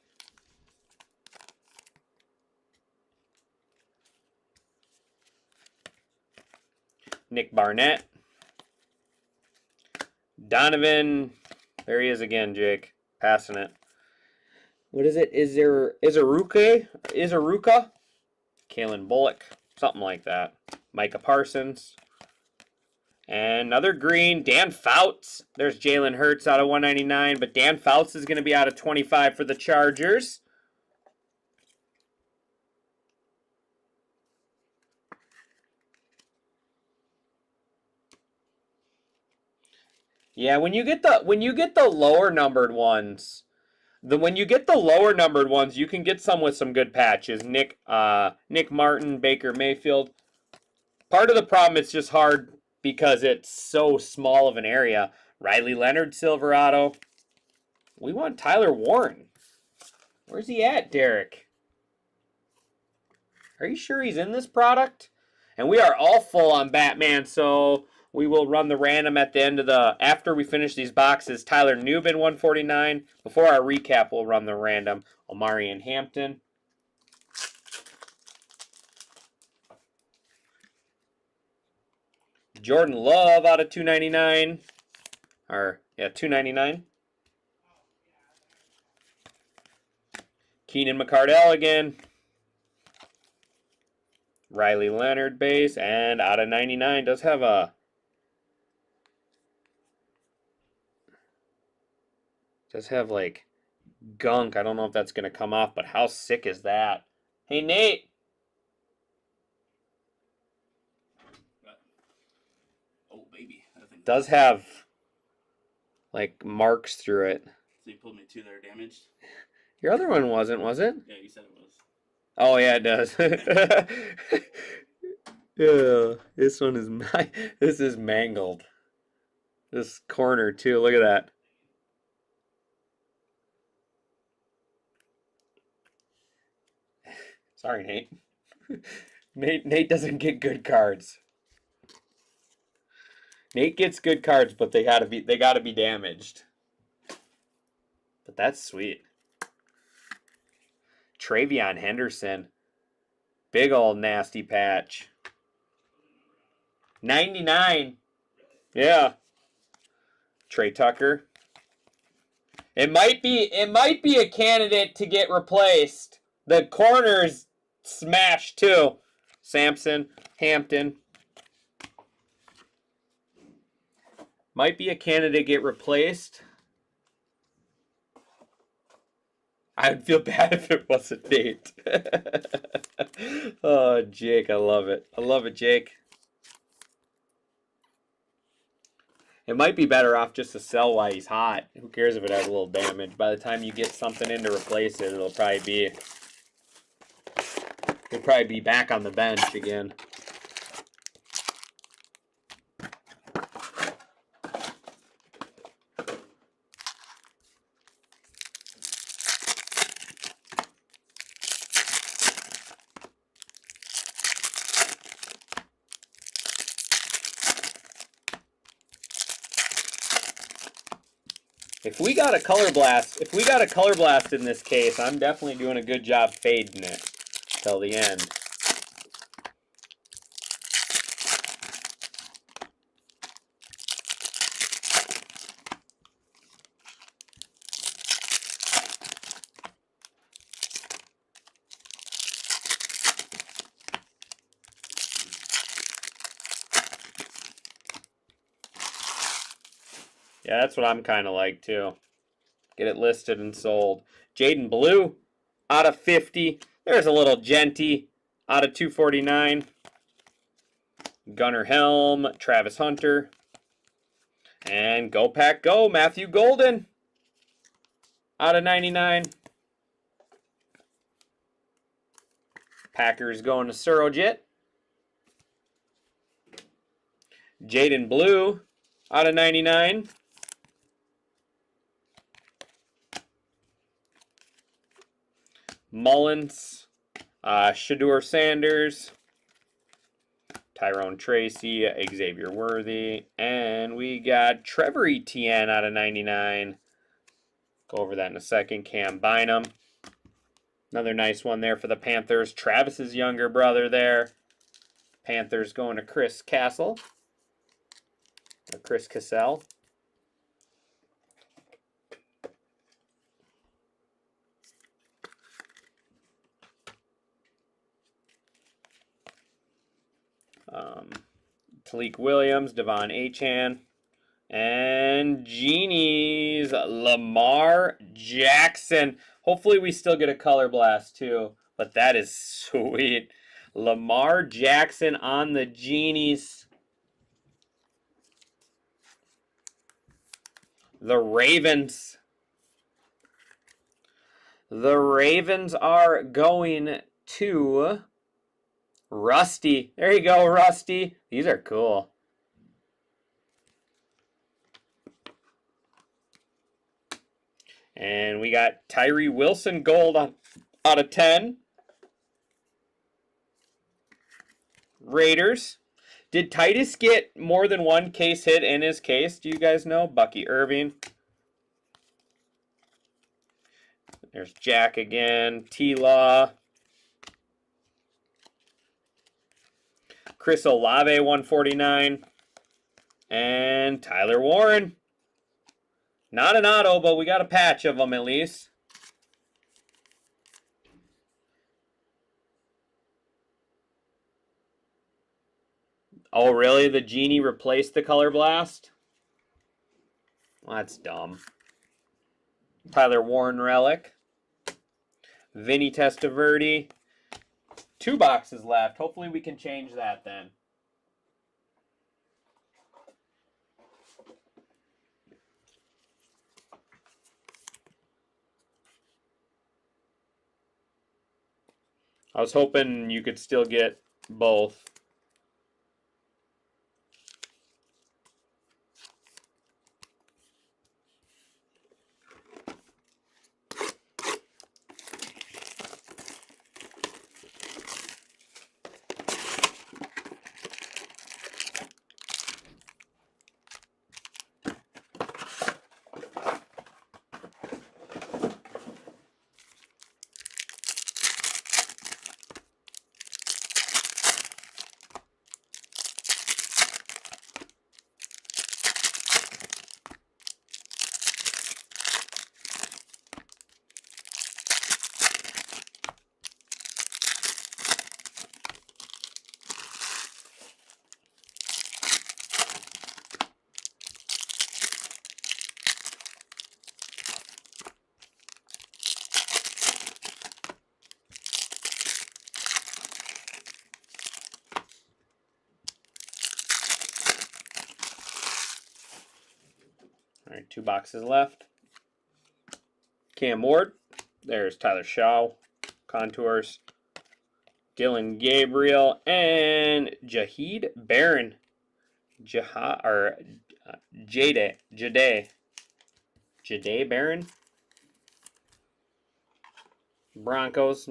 Nick Barnett. Donovan. There he is again, Jake. Passing it. What is it? Izaruka? Kalen Bullock. Something like that. Micah Parsons. And another green. Dan Fouts. There's Jalen Hurts out of 199. But Dan Fouts is going to be out of 25 for the Chargers. Yeah, when you get the lower numbered ones, you can get some with some good patches. Nick Martin, Baker Mayfield. Part of the problem, it's just hard because it's so small of an area. Riley Leonard, Silverado. We want Tyler Warren. Where's he at, Derek? Are you sure he's in this product? And we are all full on Batman, so we will run the random at the end of after we finish these boxes. Tyler Newbin, 149. Before our recap, we'll run the random. Omari and Hampton. Jordan Love out of 299. $2.99. Keenan McCardell again. Riley Leonard base, and out of 99 does have like gunk. I don't know if that's going to come off, but how sick is that? Hey, Nate. Oh, baby. I think Does have like marks through it. So you pulled me 2 that are damaged? Your other one wasn't, was it? Yeah, you said it was. Oh yeah, it does. Yeah, this one is this is mangled. This corner too. Look at that. Sorry, Nate. Nate doesn't get good cards. Nate gets good cards, but they gotta be damaged. But that's sweet. Travion Henderson. Big old nasty patch. 99. Yeah. Trey Tucker. It might be a candidate to get replaced. The corners smashed too. Sampson, Hampton. Might be a candidate to get replaced. I would feel bad if it wasn't Nate. Oh, Jake, I love it. I love it, Jake. It might be better off just to sell while he's hot. Who cares if it has a little damage? By the time you get something in to replace it, he'll probably be back on the bench again. If we got a color blast in this case, I'm definitely doing a good job fading it till the end. Yeah, that's what I'm kind of like too. Get it listed and sold. Jaden Blue out of 50. There's a little Genty out of 249. Gunnar Helm, Travis Hunter. And Go Pack Go, Matthew Golden out of 99. Packers going to Surojit. Jaden Blue out of 99. Mullins, Shador Sanders, Tyrone Tracy, Xavier Worthy, and we got Trevor Etienne out of 99. Go over that in a second. Cam Bynum. Another nice one there for the Panthers. Travis's younger brother there. Panthers going to Chris Castle. Or Chris Cassell. Talik Williams, Devon Achan, and Genie's Lamar Jackson. Hopefully we still get a color blast too, but that is sweet. Lamar Jackson on the Genies. The Ravens. The Ravens are going to Rusty. There you go, Rusty. These are cool. And we got Tyree Wilson gold out of 10. Raiders. Did Titus get more than one case hit in his case? Do you guys know? Bucky Irving. There's Jack again. T-Law. Chris Olave, 149. And Tyler Warren. Not an auto, but we got a patch of them at least. Oh, really? The Genie replaced the Color Blast? Well, that's dumb. Tyler Warren relic. Vinny Testaverde. 2 boxes left. Hopefully we can change that then. I was hoping you could still get both. All right, 2 boxes left. Cam Ward. There's Tyler Shaw. Contours. Dylan Gabriel and Jahid Barron. Jade Barron. Broncos.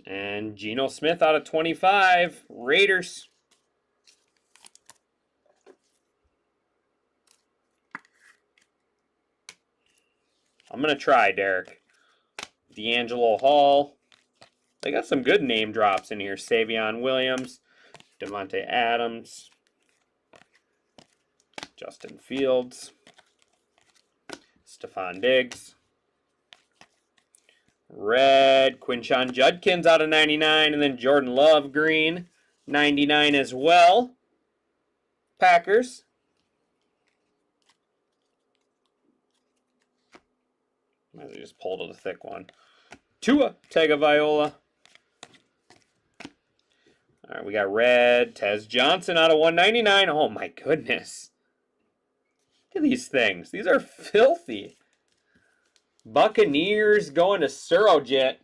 And Geno Smith out of 25. Raiders. I'm going to try, Derek. D'Angelo Hall. They got some good name drops in here. Savion Williams. Devontae Adams. Justin Fields. Stephon Diggs. Red. Quinshon Judkins out of 99. And then Jordan Love green. 99 as well. Packers. Might as well just pull to the thick one. Tua Tagovailoa. All right, we got red. Tez Johnson out of 199. Oh, my goodness. Look at these things. These are filthy. Buccaneers going to Surojit.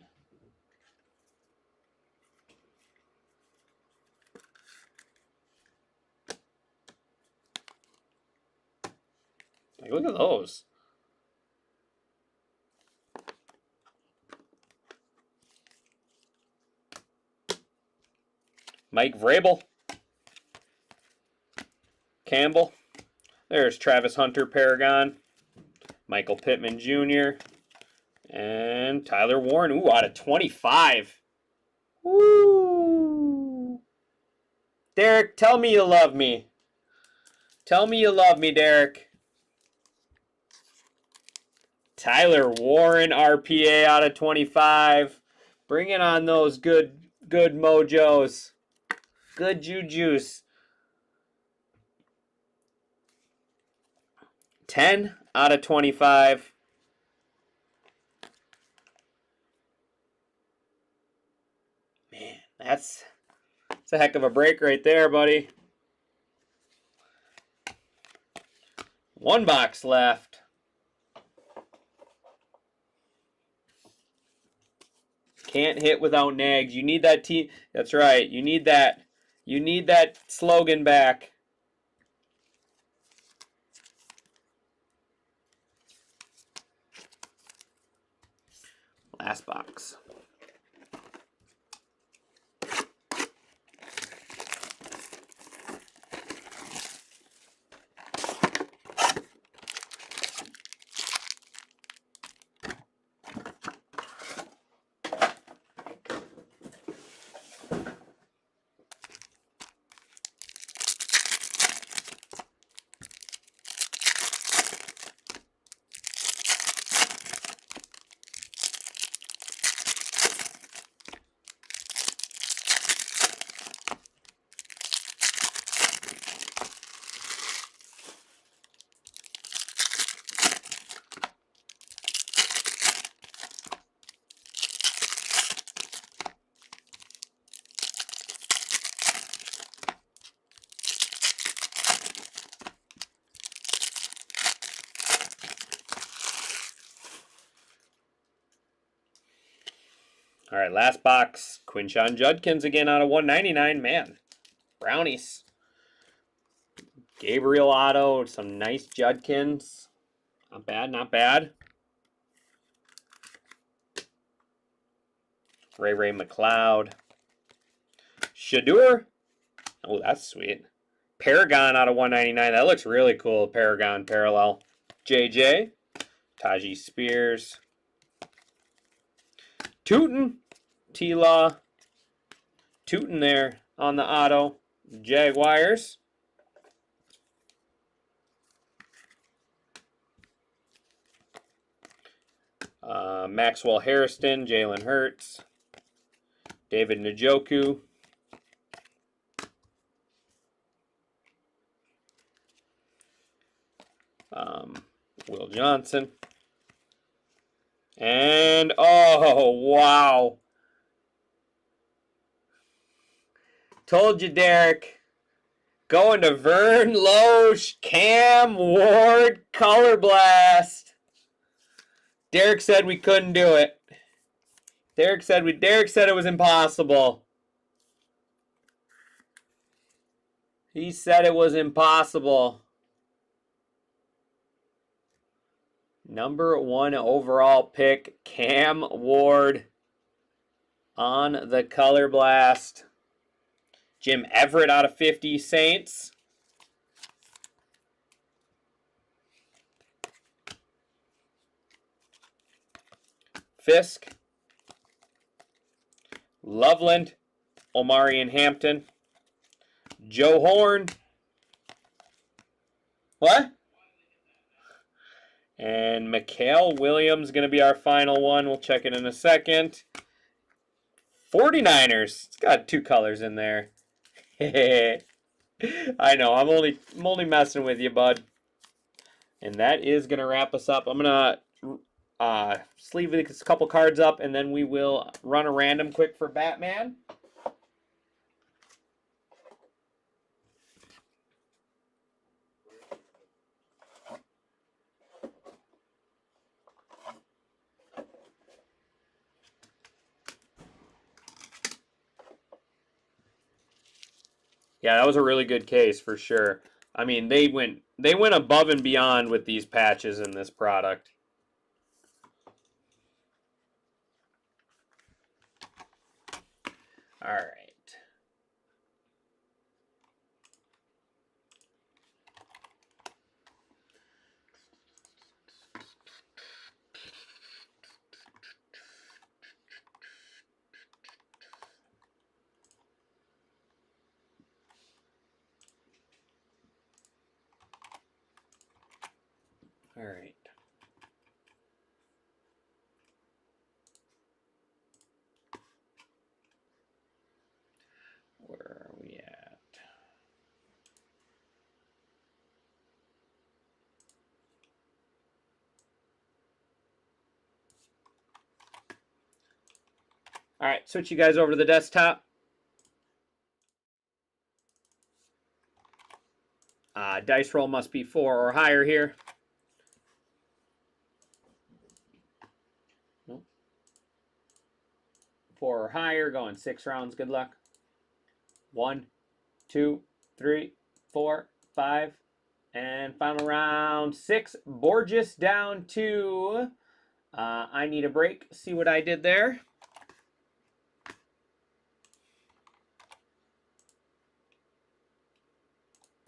Like, look at those. Mike Vrabel. Campbell. There's Travis Hunter, Paragon. Michael Pittman Jr. And Tyler Warren. Ooh, out of 25. Woo! Derek, tell me you love me. Tell me you love me, Derek. Tyler Warren, RPA out of 25. Bringing on those good mojos. Good juju's. 10 out of 25. Man, that's a heck of a break right there, buddy. 1 box left. Can't hit without nags. You need that team. That's right. You need that. You need that slogan back. Last box. All right, last box. Quinshon Judkins again out of 199. Man, brownies. Gabriel auto, some nice Judkins. Not bad, not bad. Ray McLeod. Shadur. Oh, that's sweet. Paragon out of 199. That looks really cool. Paragon parallel. JJ. Taji Spears. Tootin. T-Law. Tootin there on the auto. Jaguars. Maxwell Harrison. Jalen Hurts. David Njoku. Will Johnson. And, oh, wow. Told you, Derek. Going to Vern Loesch, Cam Ward, Color Blast. Derek said we couldn't do it. Derek said it was impossible. He said it was impossible. Number 1 overall pick, Cam Ward on the Color Blast. Jim Everett out of 50, Saints. Fisk. Loveland. Omari and Hampton. Joe Horn. What? And Mikael Williams going to be our final one. We'll check it in a second. 49ers. It's got 2 colors in there. I know. I'm only messing with you, bud. And that is going to wrap us up. I'm going to sleeve a couple cards up, and then we will run a random quick for Batman. Yeah, that was a really good case for sure. I mean, they went above and beyond with these patches in this product. All right. All right. Where are we at? All right, switch you guys over to the desktop. Dice roll must be 4 or higher here. Nope. 4 or higher, going 6 rounds. Good luck. 1, 2, 3, 4, 5, and final round 6. Borges down to I need a break. See what I did there.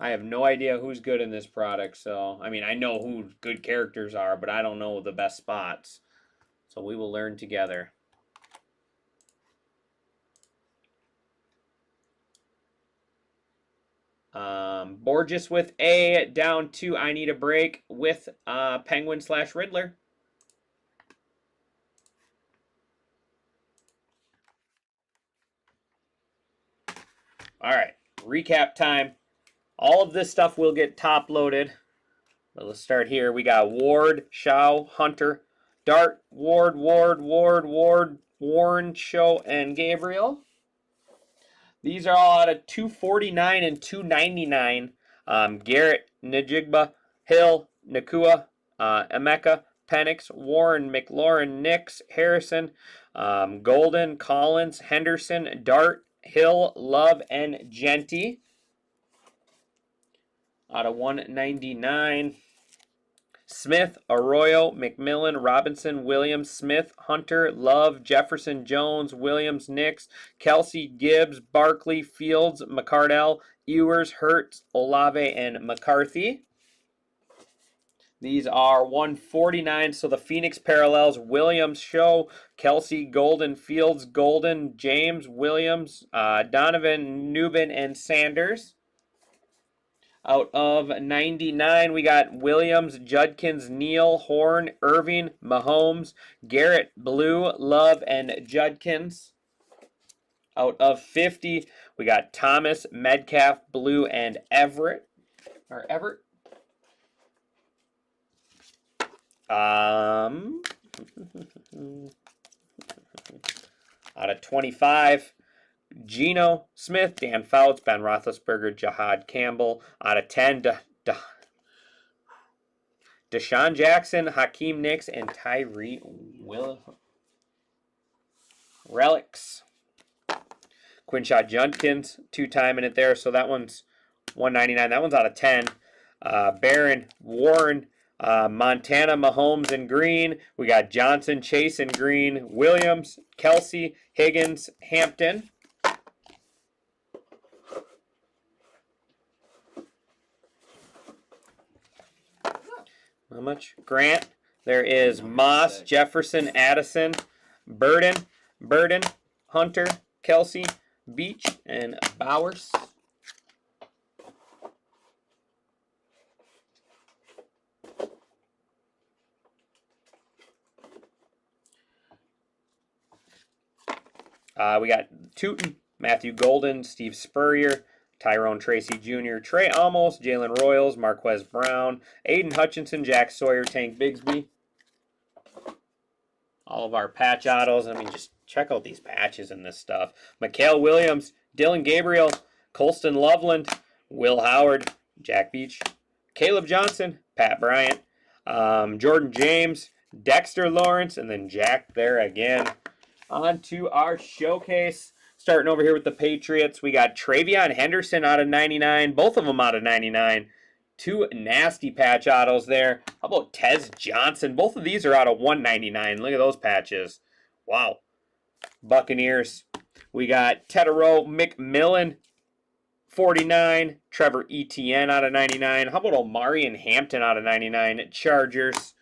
I have no idea who's good in this product, so I mean, I know who good characters are, but I don't know the best spots. So we will learn together. Borges with A, down to I need a break with Penguin / Riddler. All right, recap time. All of this stuff will get top loaded. But let's start here. We got Ward, Shaw, Hunter, Dart, Ward, Warren, Show, and Gabriel. These are all out of 249 and 299. Garrett, Najigba, Hill, Nakua, Emeka, Penix, Warren, McLaurin, Nix, Harrison, Golden, Collins, Henderson, Dart, Hill, Love, and Genty. Out of 199. Smith, Arroyo, McMillan, Robinson, Williams, Smith, Hunter, Love, Jefferson, Jones, Williams, Nix, Kelsey, Gibbs, Barkley, Fields, McCardell, Ewers, Hurts, Olave, and McCarthy. These are 149, so the Phoenix parallels: Williams, Show, Kelsey, Golden, Fields, Golden, James, Williams, Donovan, Newbin, and Sanders. Out of 99, we got Williams, Judkins, Neal, Horn, Irving, Mahomes, Garrett, Blue, Love, and Judkins. Out of 50, we got Thomas, Metcalf, Blue, and Everett. Out of 25, Geno Smith, Dan Fouts, Ben Roethlisberger, Jahad Campbell. Out of 10, Deshaun Jackson, Hakeem Nicks, and Tyree Relics. Quinshot Judkins, 2-time in it there, so that one's 199. That one's out of 10. Barron, Warren, Montana, Mahomes, and Green. We got Johnson, Chase, and Green. Williams, Kelsey, Higgins, Hampton. How much? Grant. There is Moss, Jefferson, Addison, Burden, Hunter, Kelsey, Beach, and Bowers. We got Tootin, Matthew Golden, Steve Spurrier, Tyrone Tracy Jr., Trey Amos, Jalen Royals, Marquez Brown, Aiden Hutchinson, Jack Sawyer, Tank Bigsby. All of our patch autos. I mean, just check out these patches and this stuff. Mikael Williams, Dylan Gabriel, Colston Loveland, Will Howard, Jack Beach, Caleb Johnson, Pat Bryant, Jordan James, Dexter Lawrence, and then Jack there again. On to our showcase. Starting over here with the Patriots, we got Travion Henderson out of 99. Both of them out of 99. Two nasty patch autos there. How about Tez Johnson? Both of these are out of 199. Look at those patches. Wow. Buccaneers. We got Tedero McMillan, 49. Trevor Etienne out of 99. How about Omari and Hampton out of 99? Chargers.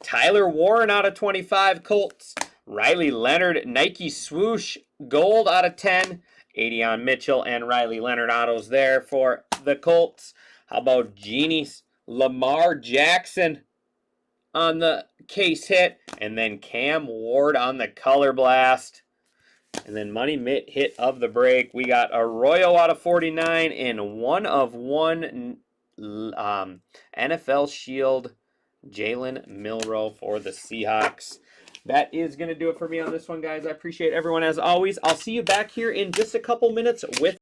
Tyler Warren out of 25. Colts. Riley Leonard, Nike Swoosh, gold out of 10. Adion Mitchell and Riley Leonard autos there for the Colts. How about Genies? Lamar Jackson on the case hit. And then Cam Ward on the color blast. And then Money Mitt hit of the break. We got Arroyo out of 49 and 1 of 1 NFL Shield Jalen Milroe for the Seahawks. That is going to do it for me on this one, guys. I appreciate everyone as always. I'll see you back here in just a couple minutes with